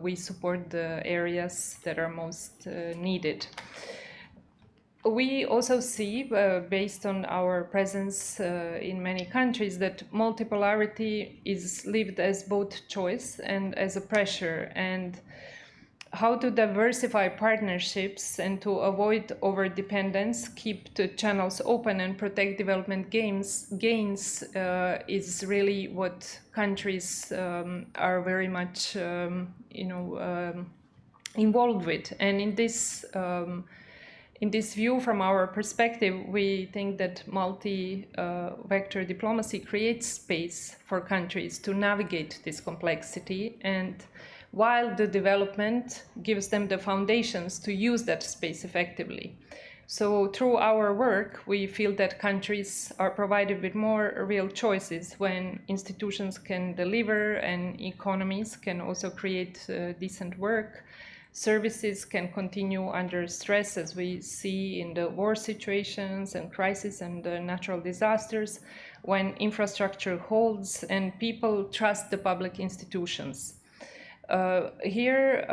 we support the areas that are most needed. We also see, based on our presence in many countries, that multipolarity is lived as both choice and as a pressure, and how to diversify partnerships and to avoid over-dependence, keep the channels open and protect development gains is really what countries are very much involved with. And in this view, from our perspective, we think that multi-vector diplomacy creates space for countries to navigate this complexity, and while the development gives them the foundations to use that space effectively. So through our work, we feel that countries are provided with more real choices when institutions can deliver and economies can also create decent work. Services can continue under stress, as we see in the war situations and crises and natural disasters, when infrastructure holds and people trust the public institutions. Here,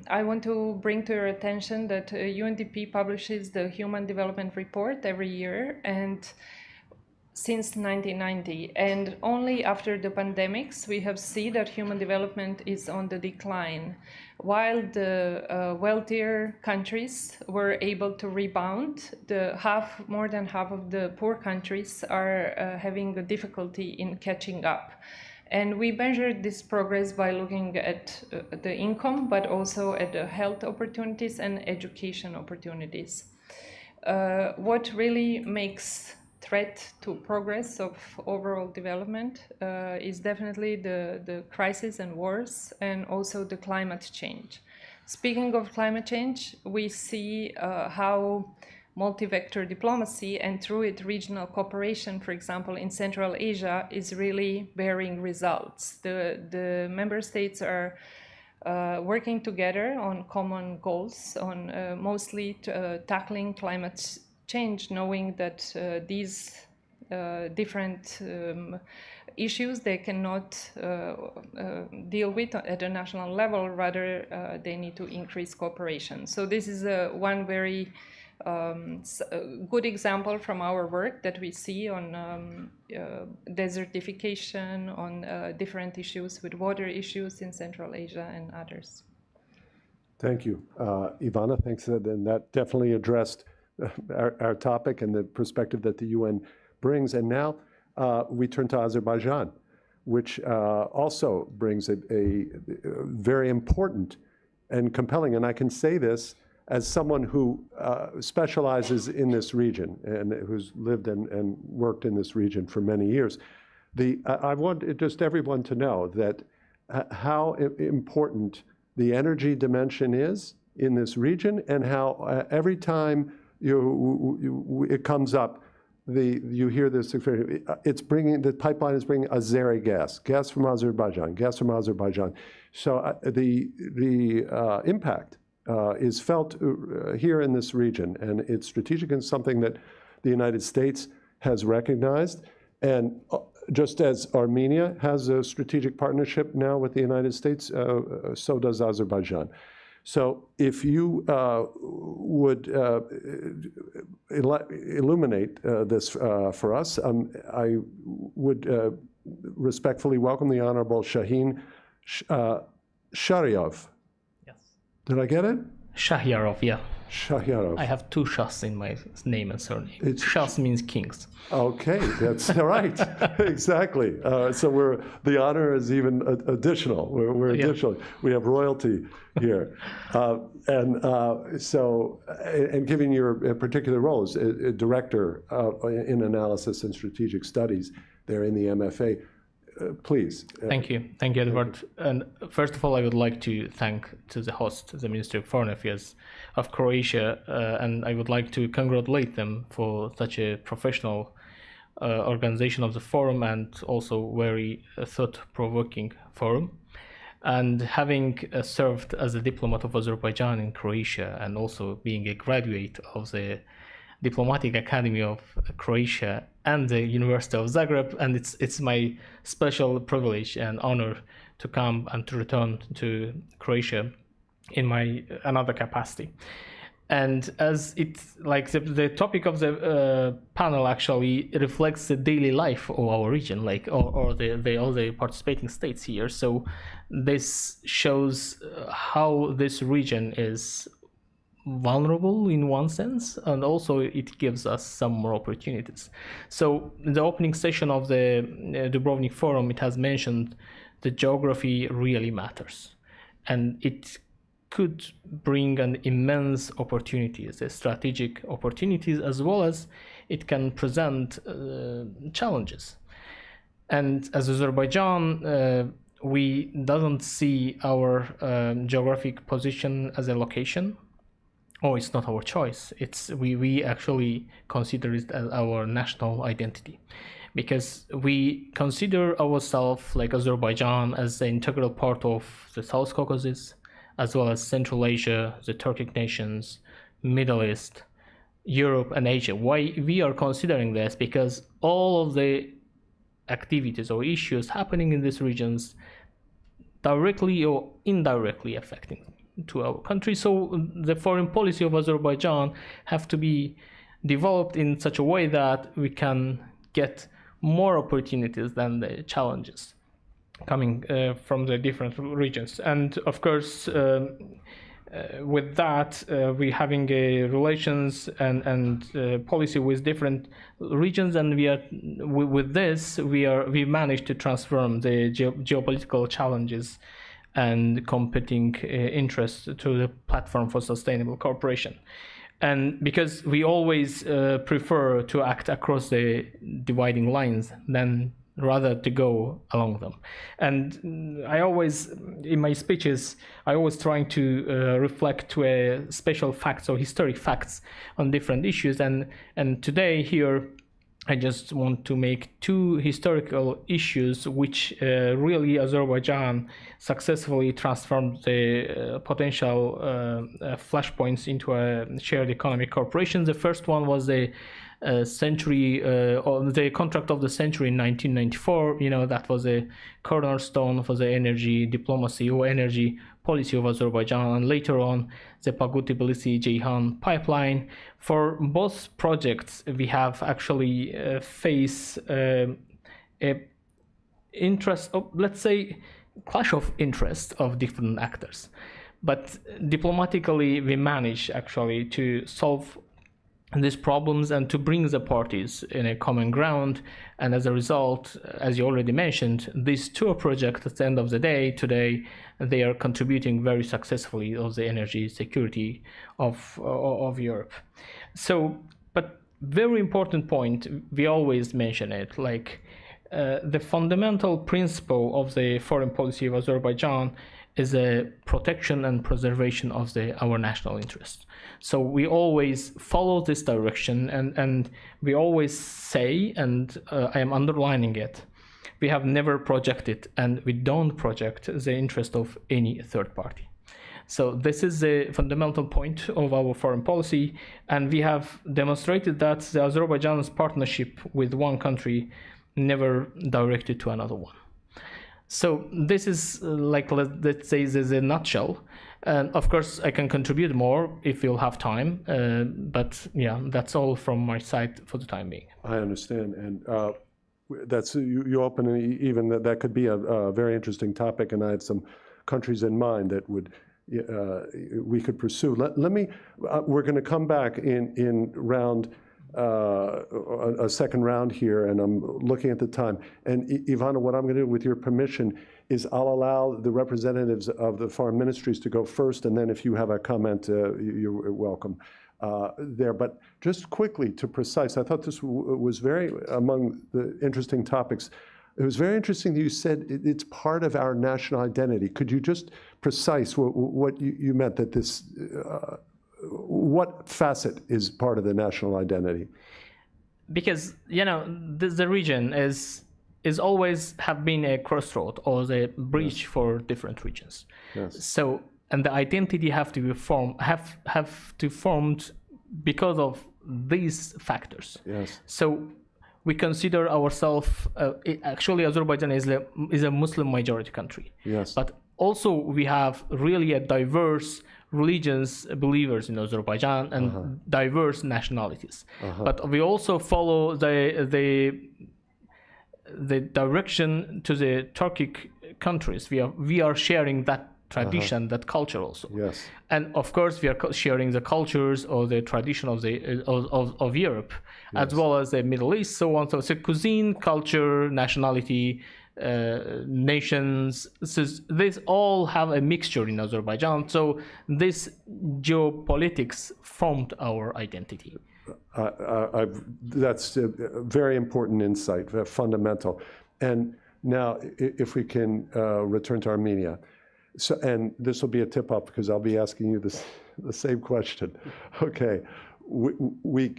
I want to bring to your attention that UNDP publishes the Human Development Report every year, and since 1990, and only after the pandemics we have seen that human development is on the decline, while the wealthier countries were able to rebound. More than half of the poor countries are having a difficulty in catching up. And we measured this progress by looking at the income, but also at the health opportunities and education opportunities. What really makes threat to progress of overall development is definitely the crisis and wars, and also the climate change. Speaking of climate change, we see how multi-vector diplomacy and through it regional cooperation, for example, in Central Asia, is really bearing results. The member states are working together on common goals, on mostly tackling climate change, knowing that these different issues they cannot deal with at a national level, rather they need to increase cooperation. So this is one very good example from our work that we see on desertification, on different issues with water issues in Central Asia and others. Thank you. Ivana, thanks. And that definitely addressed our topic and the perspective that the UN brings. And now we turn to Azerbaijan, which also brings a very important and compelling, and I can say this as someone who specializes in this region and who's lived and worked in this region for many years. I want just everyone to know that how important the energy dimension is in this region, and how every time it comes up, you hear this. It's bringing, the pipeline is bringing Azeri gas from Azerbaijan. So the impact is felt here in this region, and it's strategic and something that the United States has recognized. And just as Armenia has a strategic partnership now with the United States, so does Azerbaijan. So if you would illuminate this for us, I would respectfully welcome the Honorable Shaheen Sharyov. Yes. Did I get it? Shahyarov, yeah. Shahyarov. I have two Shahs in my name and surname. Shahs means kings. Okay, that's right. Exactly. So the honor is even additional. We're additional. We have royalty here, and given your particular role as a director in analysis and strategic studies there in the MFA. Please. Thank you, Edward. And first of all, I would like to thank the host, the Ministry of Foreign Affairs of Croatia, and I would like to congratulate them for such a professional organization of the forum, and also very thought-provoking forum. And having served as a diplomat of Azerbaijan in Croatia, and also being a graduate of the Diplomatic Academy of Croatia and the University of Zagreb, and it's my special privilege and honor to come and to return to Croatia in my another capacity. And as it's like the topic of the panel actually reflects the daily life of our region, like or all the participating states here. So this shows how this region is vulnerable in one sense, and also it gives us some more opportunities. So in the opening session of the Dubrovnik Forum, it has mentioned the geography really matters, and it could bring an immense opportunities, strategic opportunities, as well as it can present challenges. And as Azerbaijan, we doesn't see our geographic position as a location. Oh, it's not our choice. We actually consider it as our national identity, because we consider ourselves, like Azerbaijan, as an integral part of the South Caucasus, as well as Central Asia, the Turkic nations, Middle East, Europe, and Asia. Why we are considering this? Because all of the activities or issues happening in these regions directly or indirectly affecting to our country. So the foreign policy of Azerbaijan have to be developed in such a way that we can get more opportunities than the challenges coming from the different regions. And of course, with that, we having a relations and policy with different regions, and with this we managed to transform the geopolitical challenges and competing interests to the platform for sustainable cooperation. And because we always prefer to act across the dividing lines than rather to go along them. And I always, in my speeches, I always trying to reflect to special facts or historic facts on different issues. And today here, I just want to make two historical issues which really Azerbaijan successfully transformed the potential flashpoints into a shared economic cooperation. The first one was the century, or the contract of the century in 1994. That was a cornerstone for the energy diplomacy or energy policy of Azerbaijan, and later on the Pagut-Tbilisi-Ceyhan pipeline. For both projects, we have actually faced a interest of, let's say, clash of interest of different actors. But diplomatically, we managed actually to solve these problems and to bring the parties in a common ground. And as a result, as you already mentioned, these two projects at the end of the day today, they are contributing very successfully to the energy security of Europe. So, but very important point, we always mention it, like the fundamental principle of the foreign policy of Azerbaijan is a protection and preservation of our national interests. So we always follow this direction, and we always say, and I am underlining it, we have never projected and we don't project the interest of any third party. So this is the fundamental point of our foreign policy, and we have demonstrated that the Azerbaijan's partnership with one country never directed to another one. So this is like, let's say, this is a nutshell. And of course, I can contribute more if you'll have time. But yeah, that's all from my side for the time being. I understand, and that's you open even that could be a very interesting topic, and I had some countries in mind that would we could pursue. Let me. We're going to come back in round. A second round here, and I'm looking at the time. And Ivana, what I'm going to do, with your permission, is I'll allow the representatives of the foreign ministries to go first, and then if you have a comment, you're welcome there. But just quickly, to precise, I thought this was very, among the interesting topics, it was very interesting that you said it's part of our national identity. Could you just precise what you meant, that this what facet is part of the national identity? Because the region is always have been a crossroad or the bridge for different regions. Yes. So, and the identity have to be formed because of these factors. Yes. So we consider ourselves actually Azerbaijan is a Muslim majority country. Yes. But also we have really a diverse religions, believers in Azerbaijan, and diverse nationalities. But we also follow the direction to the Turkic countries. We are sharing that tradition, that culture also. Yes. And of course, we are sharing the cultures or the tradition of Europe, yes, as well as the Middle East, so on. So it's a cuisine, culture, nationality, nations. So these all have a mixture in Azerbaijan. So this geopolitics formed our identity. That's a very important insight, fundamental. And now, if we can return to Armenia. So, and this will be a tip-off because I'll be asking you the same question. Okay, we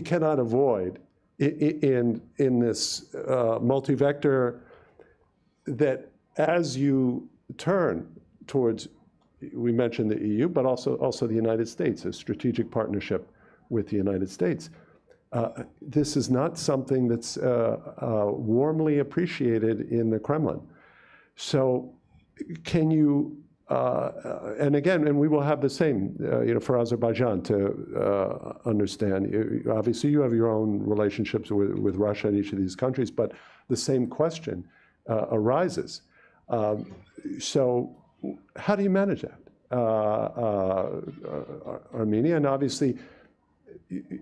cannot avoid in this multi-vector that as you turn towards, we mentioned the EU, but also the United States, a strategic partnership with the United States. This is not something that's warmly appreciated in the Kremlin. So can you, and again, and we will have the same, for Azerbaijan to understand. Obviously, you have your own relationships with Russia and each of these countries, but the same question arises. So how do you manage that? Armenia, and obviously,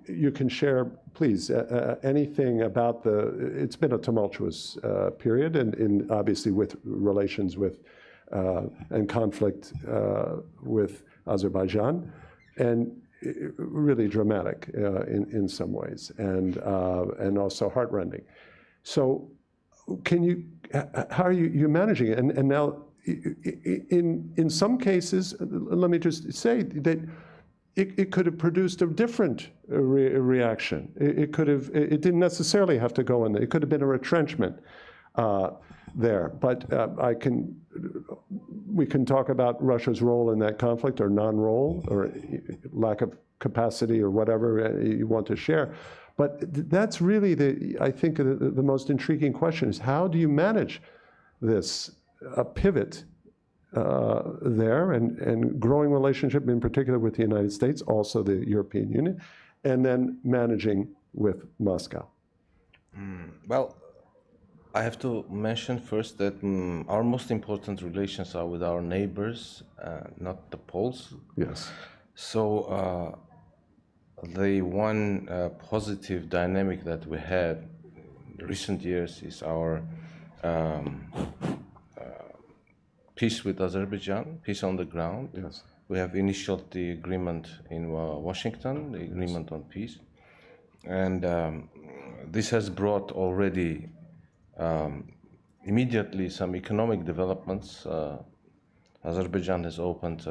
you can share, please, anything about it's been a tumultuous period, and obviously with relations with and conflict with Azerbaijan, and really dramatic in some ways, and also heartrending. So, how are you managing it? And now, in some cases, let me just say that it could have produced a different reaction. It didn't necessarily have to go in there. It could have been a retrenchment there. But we can talk about Russia's role in that conflict, or non-role, or lack of capacity or whatever you want to share. But that's really I think the most intriguing question is, how do you manage this pivot there and growing relationship in particular with the United States, also the European Union, and then managing with Moscow? Well, I have to mention first that our most important relations are with our neighbors, not the Poles. Yes. So the one positive dynamic that we had in recent years is our peace with Azerbaijan, peace on the ground. Yes. We have initialed the agreement in Washington, the agreement on peace. And this has brought already immediately some economic developments. Azerbaijan has opened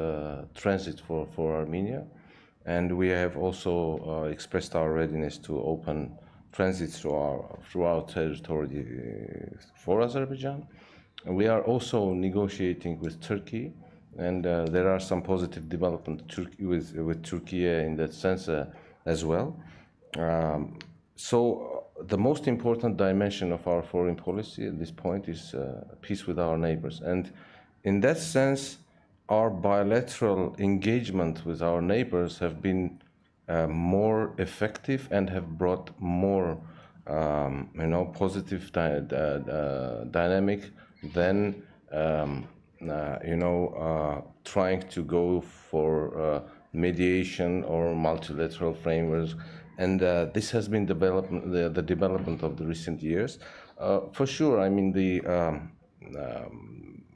transit for Armenia. And we have also expressed our readiness to open transit through our territory for Azerbaijan. And we are also negotiating with Turkey, and there are some positive developments with Turkey in that sense as well. So the most important dimension of our foreign policy at this point is peace with our neighbors. And in that sense, our bilateral engagement with our neighbors have been more effective and have brought more, positive dynamic than, trying to go for mediation or multilateral frameworks. And this has been the development of the recent years. For sure, I mean, the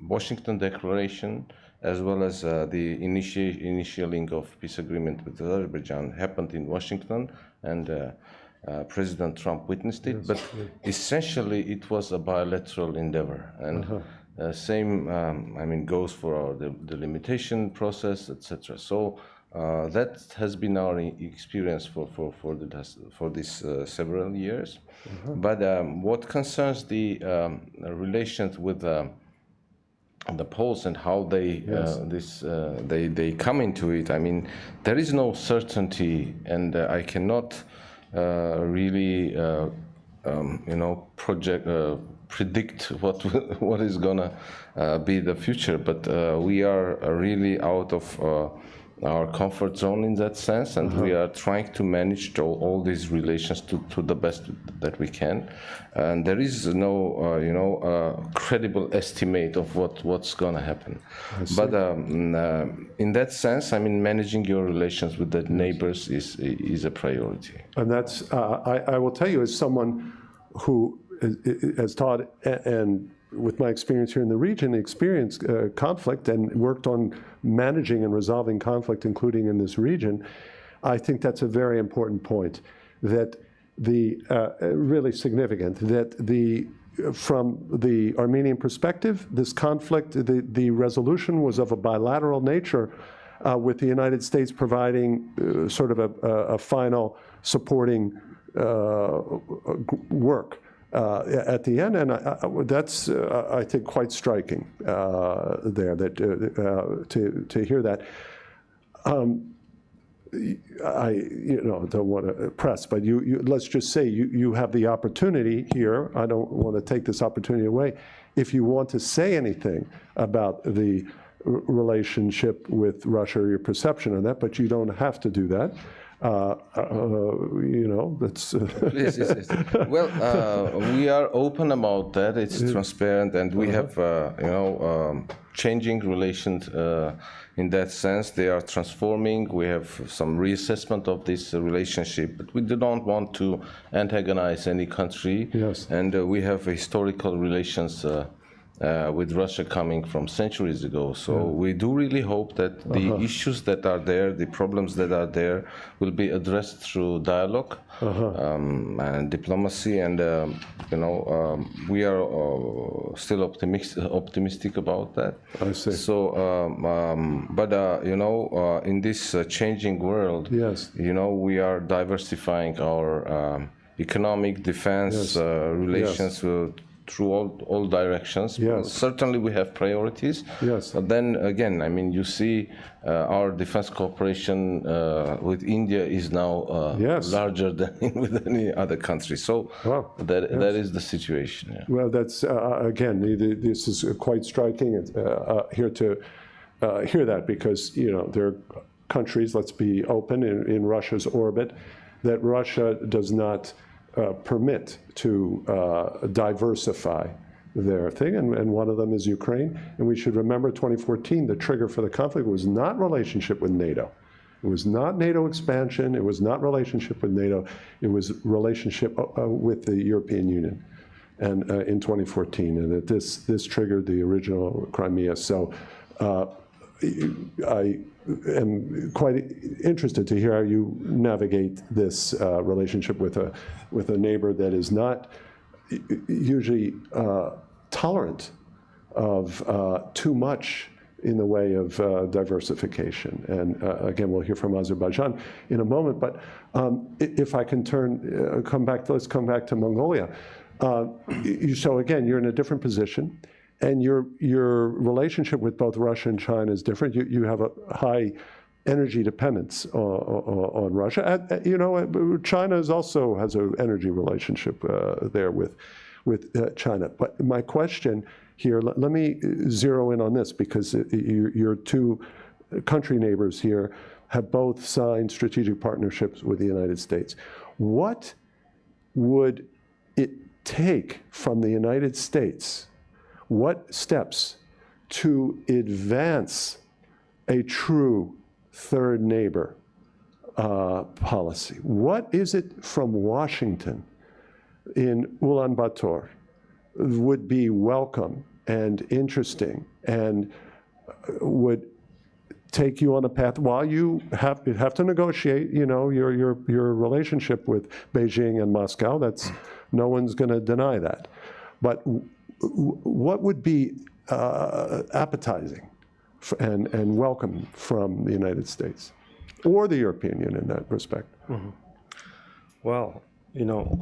Washington Declaration, as well as the initialing of peace agreement with Azerbaijan happened in Washington, and President Trump witnessed it. Yes, but essentially, it was a bilateral endeavor, and same, goes for the delimitation process, etc. So that has been our experience for these several years. But what concerns the relations with the Poles and how they they come into it, I mean, there is no certainty, and I cannot really predict what is gonna be the future. But we are really out of our comfort zone in that sense, and we are trying to manage all these relations to the best that we can. And there is no, credible estimate of what's going to happen. But in that sense, I mean, managing your relations with the neighbors is a priority. And that's, I will tell you, as someone who has taught and with my experience here in the region, experienced conflict and worked on managing and resolving conflict, including in this region, I think that's a very important point, that really significant, that from the Armenian perspective, this conflict, the resolution was of a bilateral nature, with the United States providing sort of a final supporting work at the end, and that's I think quite striking there. That to hear that. I don't want to press, but let's just say you have the opportunity here. I don't want to take this opportunity away. If you want to say anything about the relationship with Russia, or your perception of that, but you don't have to do that. That's. Yes. Well, we are open about that. It's transparent, and we have, changing relations in that sense. They are transforming. We have some reassessment of this relationship, but we do not want to antagonize any country. Yes. And we have historical relations with Russia coming from centuries ago. So we do really hope that the issues that are there, the problems that are there, will be addressed through dialogue and diplomacy. And we are still optimistic about that. I see. So, in this changing world, yes, we are diversifying our economic defense relations. through all directions. Yes. Certainly we have priorities. Yes. But then again, I mean, you see our defense cooperation with India is now Yes. larger than with any other country. So Wow. that is the situation. Yeah. Well, that's, again, this is quite striking here to hear that, because, you know, there are countries, let's be open, in Russia's orbit, that Russia does not permit to diversify their thing, and one of them is Ukraine. And we should remember 2014, the trigger for the conflict was not relationship with NATO. It was not NATO expansion, it was not relationship with NATO, it was relationship with the European Union, and in 2014, and that this triggered the original Crimea. So I am quite interested to hear how you navigate this relationship with a neighbor that is not usually tolerant of too much in the way of diversification. And again, we'll hear from Azerbaijan in a moment, but if I can let's come back to Mongolia. So again, you're in a different position, and your relationship with both Russia and China is different. You have a high energy dependence on Russia. You know, China also has an energy relationship there with China. But my question here, let me zero in on this, because your two country neighbors here have both signed strategic partnerships with the United States. What would it take from the United States? What steps to advance a true third neighbor policy? What is it from Washington in Ulaanbaatar would be welcome and interesting and would take you on a path while you have to negotiate, you know, your relationship with Beijing and Moscow? That's, no one's going to deny that. But what would be appetizing and welcome from the United States or the European Union in that respect? Mm-hmm. Well, you know,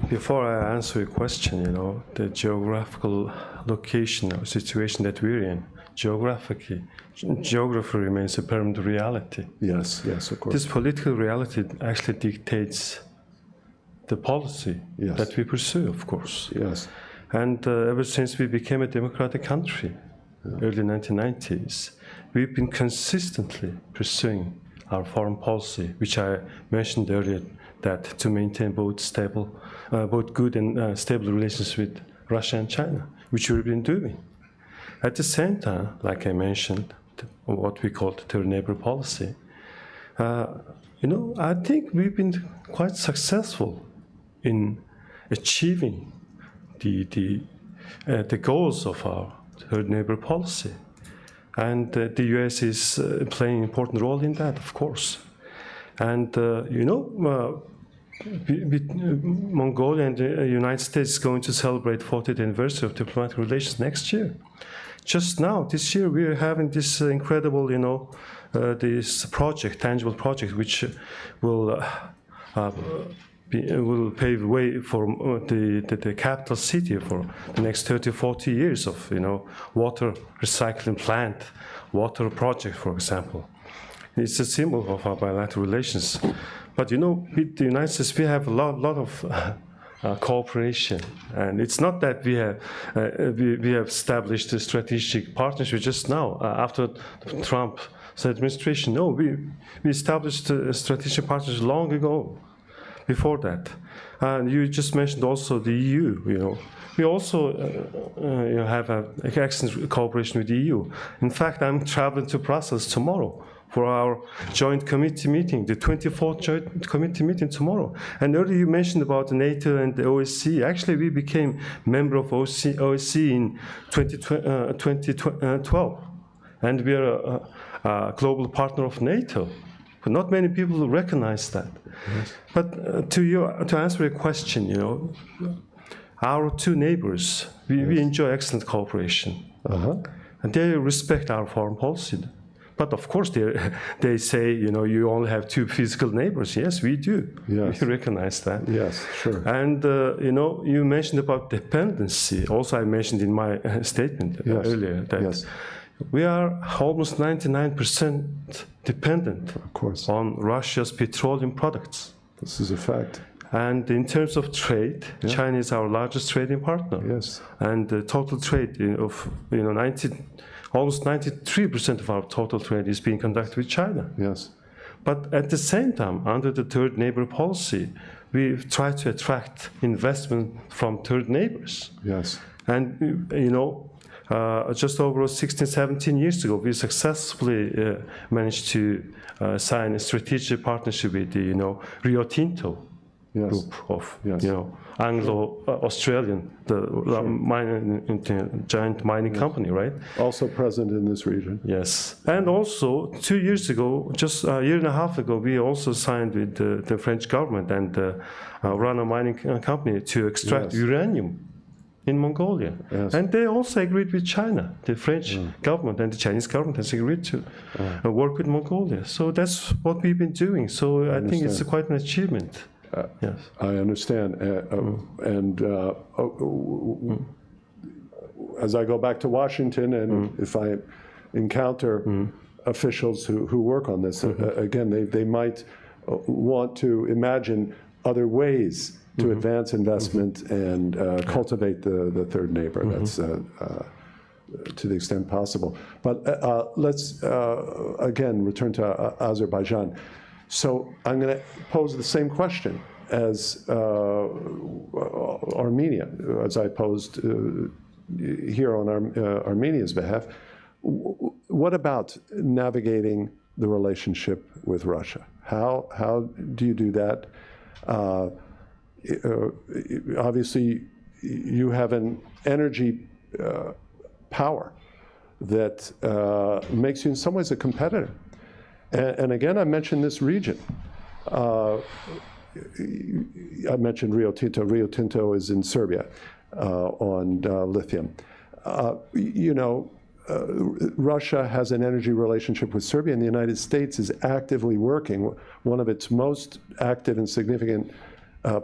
before I answer your question, you know, the geographical location or situation that we're in, geography remains a permanent reality. Yes, yes, of course. This political reality actually dictates the policy that we pursue, of course. Yes. And ever since we became a democratic country, early 1990s, we've been consistently pursuing our foreign policy, which I mentioned earlier, that to maintain both good and stable relations with Russia and China, which we've been doing. At the same time, like I mentioned, what we call the third neighbor policy, you know, I think we've been quite successful in achieving the goals of our third neighbor policy. And the US is playing an important role in that, of course. And, you know, Mongolia and the United States is going to celebrate 40th anniversary of diplomatic relations next year. Just now, this year, we are having this incredible, you know, this project, tangible project, which will pave the way for the capital city for the next 30, 40 years of, you know, water recycling plant, water project, for example. It's a symbol of our bilateral relations. But, you know, with the United States, we have a lot of cooperation. And it's not that we have established a strategic partnership just now, after Trump's administration. No, we established a strategic partnership long ago. Before that, and you just mentioned also the EU. You know, we also have an excellent cooperation with the EU. In fact, I'm traveling to Brussels tomorrow for our joint committee meeting, the 24th joint committee meeting tomorrow. And earlier you mentioned about NATO and the OSCE. Actually, we became member of OSCE in 2012, and we are a global partner of NATO. But not many people recognize that. Yes. But to answer your question, you know, our two neighbors, we enjoy excellent cooperation. And they respect our foreign policy. But of course, they say, you only have 2 physical neighbors. Yes, we do. Yes. We recognize that. Yes, sure. And, you mentioned about dependency. Also, I mentioned in my statement earlier that we are almost 99% dependent, of course, on Russia's petroleum products. This is a fact. And in terms of trade, China is our largest trading partner. Yes. And the total trade of almost 93% of our total trade is being conducted with China. Yes. But at the same time, under the third neighbor policy, we've tried to attract investment from third neighbors. Yes. And just over 16, 17 years ago, we successfully managed to sign a strategic partnership with the Rio Tinto group of Anglo-Australian, giant mining company, right? Also present in this region. Yes, and also 2 years ago, just a year and a half ago, we also signed with the French government and run a mining company to extract uranium in Mongolia. Yes. And they also agreed with China. The French government and the Chinese government has agreed to work with Mongolia. So that's what we've been doing. So I think it's quite an achievement. Yes, I understand. As I go back to Washington, and if I encounter officials who work on this, again, they might want to imagine other ways to advance investment and cultivate the third neighbor. That's to the extent possible. But let's again return to Azerbaijan. So I'm going to pose the same question as Armenia, as I posed here on Armenia's behalf. What about navigating the relationship with Russia? How do you do that? Obviously, you have an energy power that makes you in some ways a competitor. And again, I mentioned this region. I mentioned Rio Tinto. Rio Tinto is in Serbia on lithium. Russia has an energy relationship with Serbia, and the United States is actively working. One of its most active and significant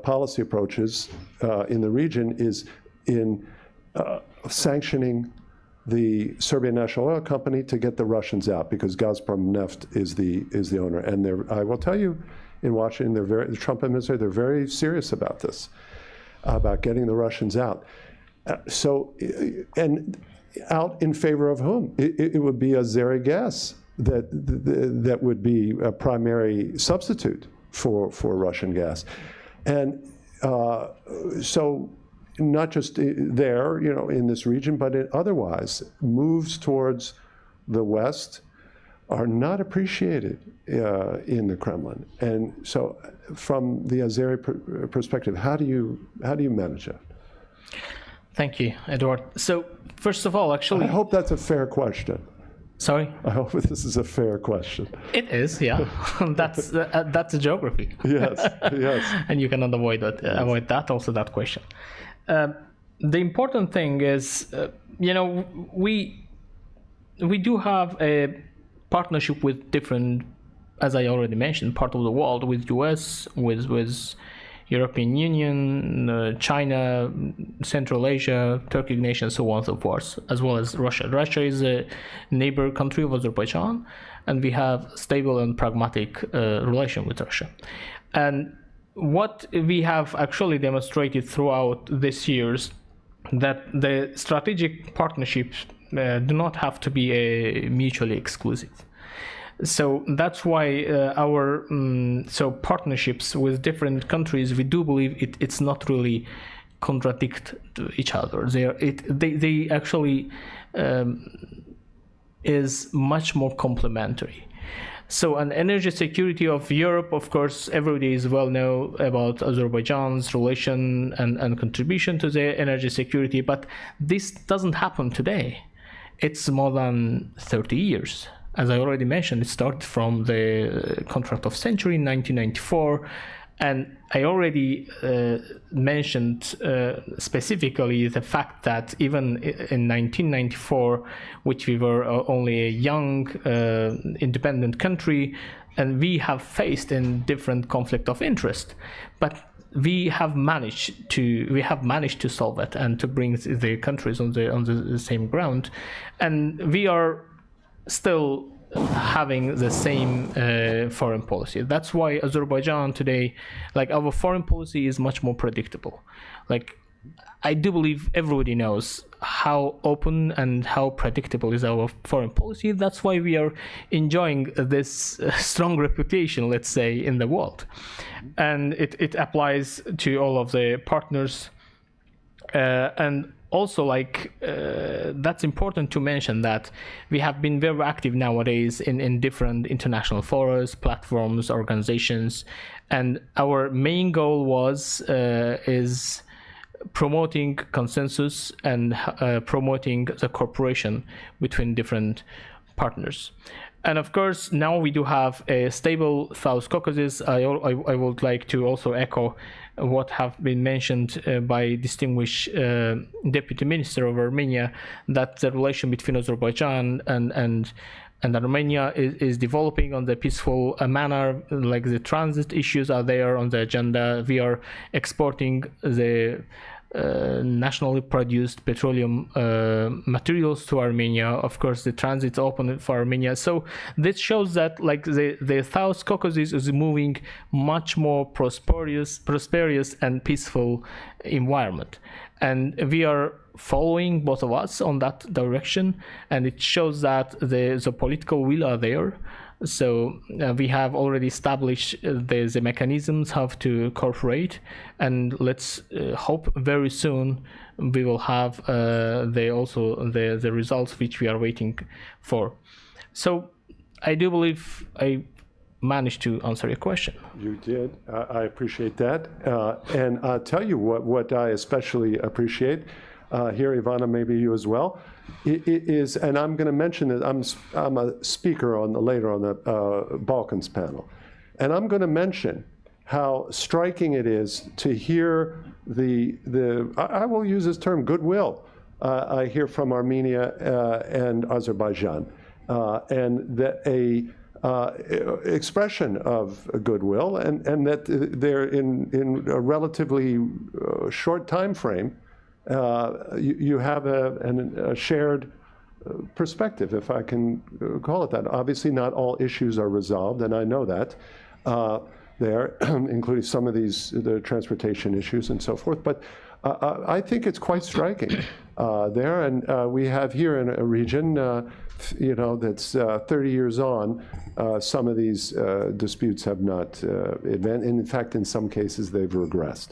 policy approaches in the region is in sanctioning the Serbian National Oil Company to get the Russians out, because Gazprom Neft is the owner. And I will tell you, in Washington, the Trump administration, they're very serious about this, about getting the Russians out. And out in favor of whom? It would be Azeri gas that would be a primary substitute for Russian gas. And so not just there, in this region, but otherwise, moves towards the West are not appreciated in the Kremlin. And so from the Azeri perspective, how do you manage that? Thank you, Edward. So first of all, actually, I hope that's a fair question. Sorry? I hope this is a fair question. It is, yeah. That's a geography. Yes, yes. And you cannot avoid that, also that question. The important thing is, we do have a partnership with different, as I already mentioned, part of the world, with US, with European Union, China, Central Asia, Turkic nation, so on and so forth, as well as Russia. Russia is a neighbor country of Azerbaijan, and we have stable and pragmatic relation with Russia. And what we have actually demonstrated throughout this years, that the strategic partnerships do not have to be mutually exclusive. So that's why our partnerships with different countries, we do believe it's not really contradict to each other. They actually is much more complementary. So an energy security of Europe, of course, everybody is well know about Azerbaijan's relation and contribution to the energy security, but this doesn't happen today. It's more than 30 years. As I already mentioned, it started from the contract of century in 1994, And I already mentioned specifically the fact that even in 1994, which we were only a young independent country, and we have faced in different conflict of interest, but we have managed to solve it and to bring the countries on the same ground, and we are still having the same foreign policy. That's why Azerbaijan today, like, our foreign policy is much more predictable. Like, I do believe everybody knows how open and how predictable is our foreign policy. That's why we are enjoying this strong reputation, let's say, in the world. And it applies to all of the partners. And also, like, that's important to mention that we have been very active nowadays in different international forums, platforms, organizations, and our main goal is promoting consensus and promoting the cooperation between different partners. And of course, now we do have a stable South Caucasus. I would like to also echo what have been mentioned by distinguished Deputy Minister of Armenia, that the relation between Azerbaijan and Armenia is developing on the peaceful manner. Like, the transit issues are there on the agenda. We are exporting the nationally produced petroleum materials to Armenia. Of course, the transit open for Armenia. So this shows that, like, the South Caucasus is moving much more prosperous and peaceful environment. And we are following, both of us, on that direction, and it shows that the political will are there. So we have already established the mechanisms how to cooperate, and let's hope very soon we will have the results which we are waiting for. So I do believe I managed to answer your question. You did. I appreciate that. And I'll tell you what I especially appreciate here, Ivana, maybe you as well, is, and I'm going to mention that I'm a speaker later on the Balkans panel, and I'm going to mention how striking it is to hear I will use this term, goodwill, I hear from Armenia and Azerbaijan, and that expression of goodwill, and that they're in a relatively short time frame. You have a shared perspective, if I can call it that. Obviously, not all issues are resolved, and I know that there, including some of the transportation issues and so forth. But I think it's quite striking there, and we have here in a region, that's 30 years on. Some of these disputes have not advanced. In fact, in some cases, they've regressed.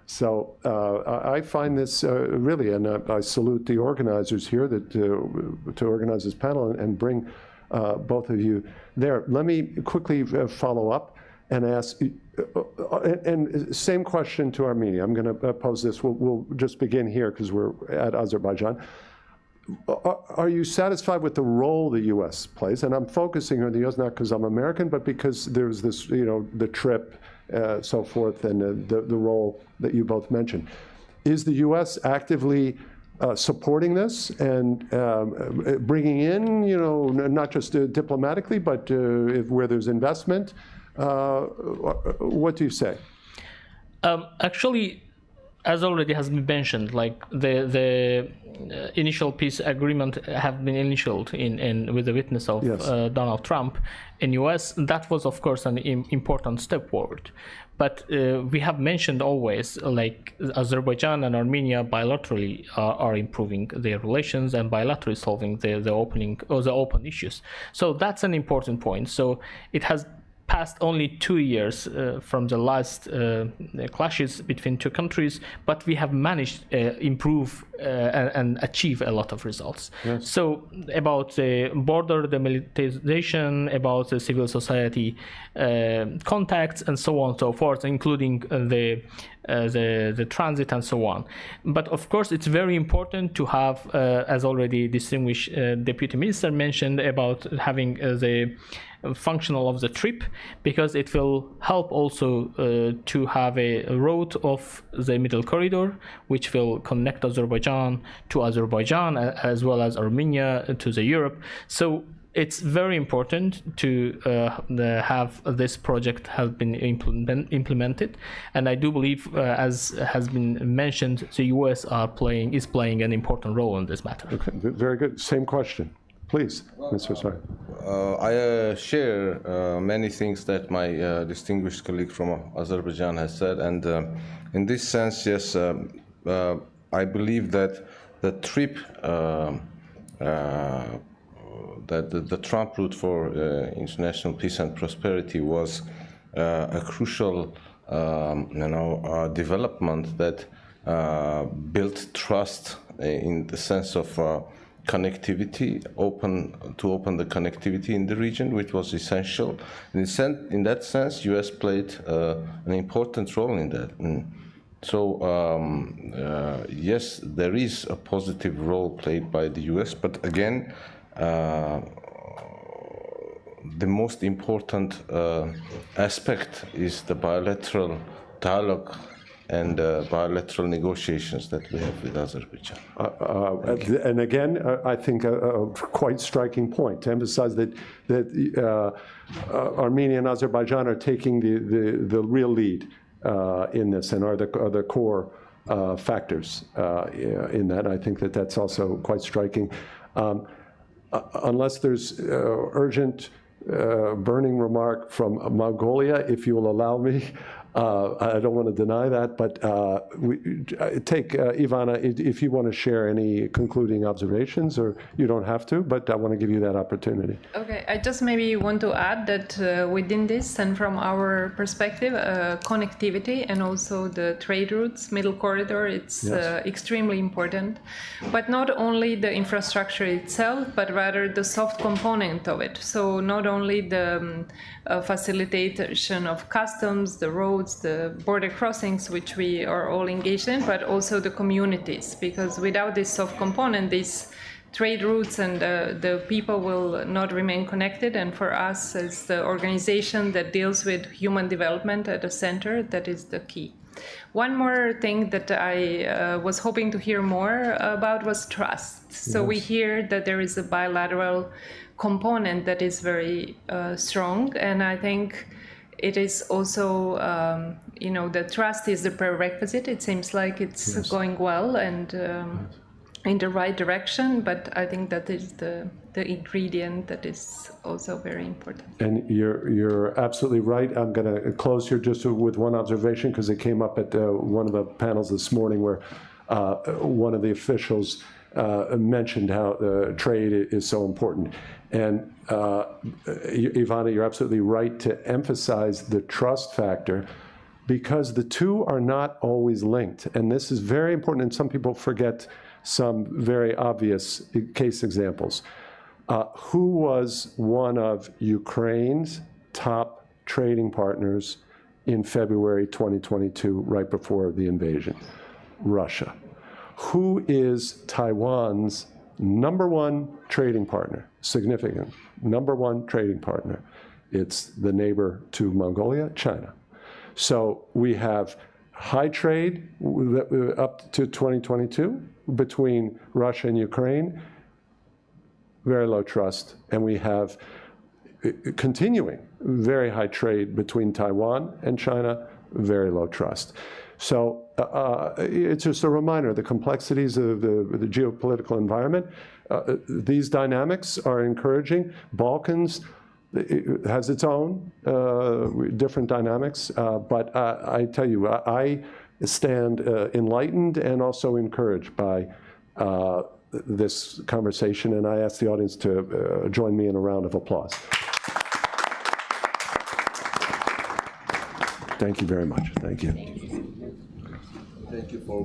So I find this really, and I salute the organizers here to organize this panel and bring both of you there. Let me quickly follow up and ask, and same question to Armenia. I'm going to pose this. We'll just begin here because we're at Azerbaijan. Are you satisfied with the role the U.S. plays? And I'm focusing on the U.S. not because I'm American, but because there's this, the trip, so forth, and the role that you both mentioned. Is the U.S. actively supporting this and bringing in, not just diplomatically, but where there's investment? What do you say? Actually, as already has been mentioned, like the initial peace agreement have been initialed with the witness of Donald Trump in US. That was, of course, an important step forward. But we have mentioned always, like, Azerbaijan and Armenia bilaterally are improving their relations and bilaterally solving the open issues. So that's an important point. So it has passed only 2 years from the last clashes between two countries, but we have managed to improve and achieve a lot of results. Yes. So about the border demilitarization, about the civil society contacts, and so on and so forth, including the transit and so on. But of course, it's very important to have, as already distinguished Deputy Minister mentioned, about having the functional of the trip, because it will help also to have a route of the middle corridor, which will connect Azerbaijan to Azerbaijan as well as Armenia to the Europe. So it's very important to have this project have been implemented, and I do believe, as has been mentioned, the US is playing an important role in this matter. Okay, very good. Same question. Please, Mr. Sar. I share many things that my distinguished colleague from Azerbaijan has said, and in this sense, yes, I believe that the trip, that the Trump route for international peace and prosperity was a crucial, development that built trust in the sense of connectivity, to open the connectivity in the region, which was essential. In that sense, U.S. played an important role in that. So yes, there is a positive role played by the U.S., but again, the most important aspect is the bilateral dialogue and bilateral negotiations that we have with Azerbaijan. And again, I think a quite striking point to emphasize that Armenia and Azerbaijan are taking the real lead in this and are the core factors in that. I think that that's also quite striking. Unless there's urgent burning remark from Mongolia, if you will allow me, I don't want to deny that, but take Ivana, if you want to share any concluding observations, or you don't have to, but I want to give you that opportunity. Okay, I just maybe want to add that within this and from our perspective, connectivity and also the trade routes, middle corridor, it's extremely important. But not only the infrastructure itself, but rather the soft component of it. So not only the facilitation of customs, the roads, the border crossings, which we are all engaged in, but also the communities, because without this soft component, these trade routes and the people will not remain connected. And for us as the organization that deals with human development at the center, that is the key. One more thing that I was hoping to hear more about was trust. So we hear that there is a bilateral component that is very strong, and I think it is also, the trust is the prerequisite. It seems like it's going well and in the right direction, but I think that is the ingredient that is also very important. And you're absolutely right. I'm going to close here just with one observation, because it came up at one of the panels this morning where one of the officials mentioned how trade is so important. And Ivana, you're absolutely right to emphasize the trust factor, because the two are not always linked. And this is very important, and some people forget some very obvious case examples. Who was one of Ukraine's top trading partners in February 2022, right before the invasion? Russia. Who is Taiwan's #1 trading partner, significant #1 trading partner? It's the neighbor to Mongolia, China. So we have high trade up to 2022 between Russia and Ukraine, very low trust, and we have continuing very high trade between Taiwan and China, very low trust. So it's just a reminder, the complexities of the geopolitical environment. These dynamics are encouraging. Balkans has its own different dynamics, but I tell you, I stand enlightened and also encouraged by this conversation, and I ask the audience to join me in a round of applause. Thank you very much. Thank you. Thank you for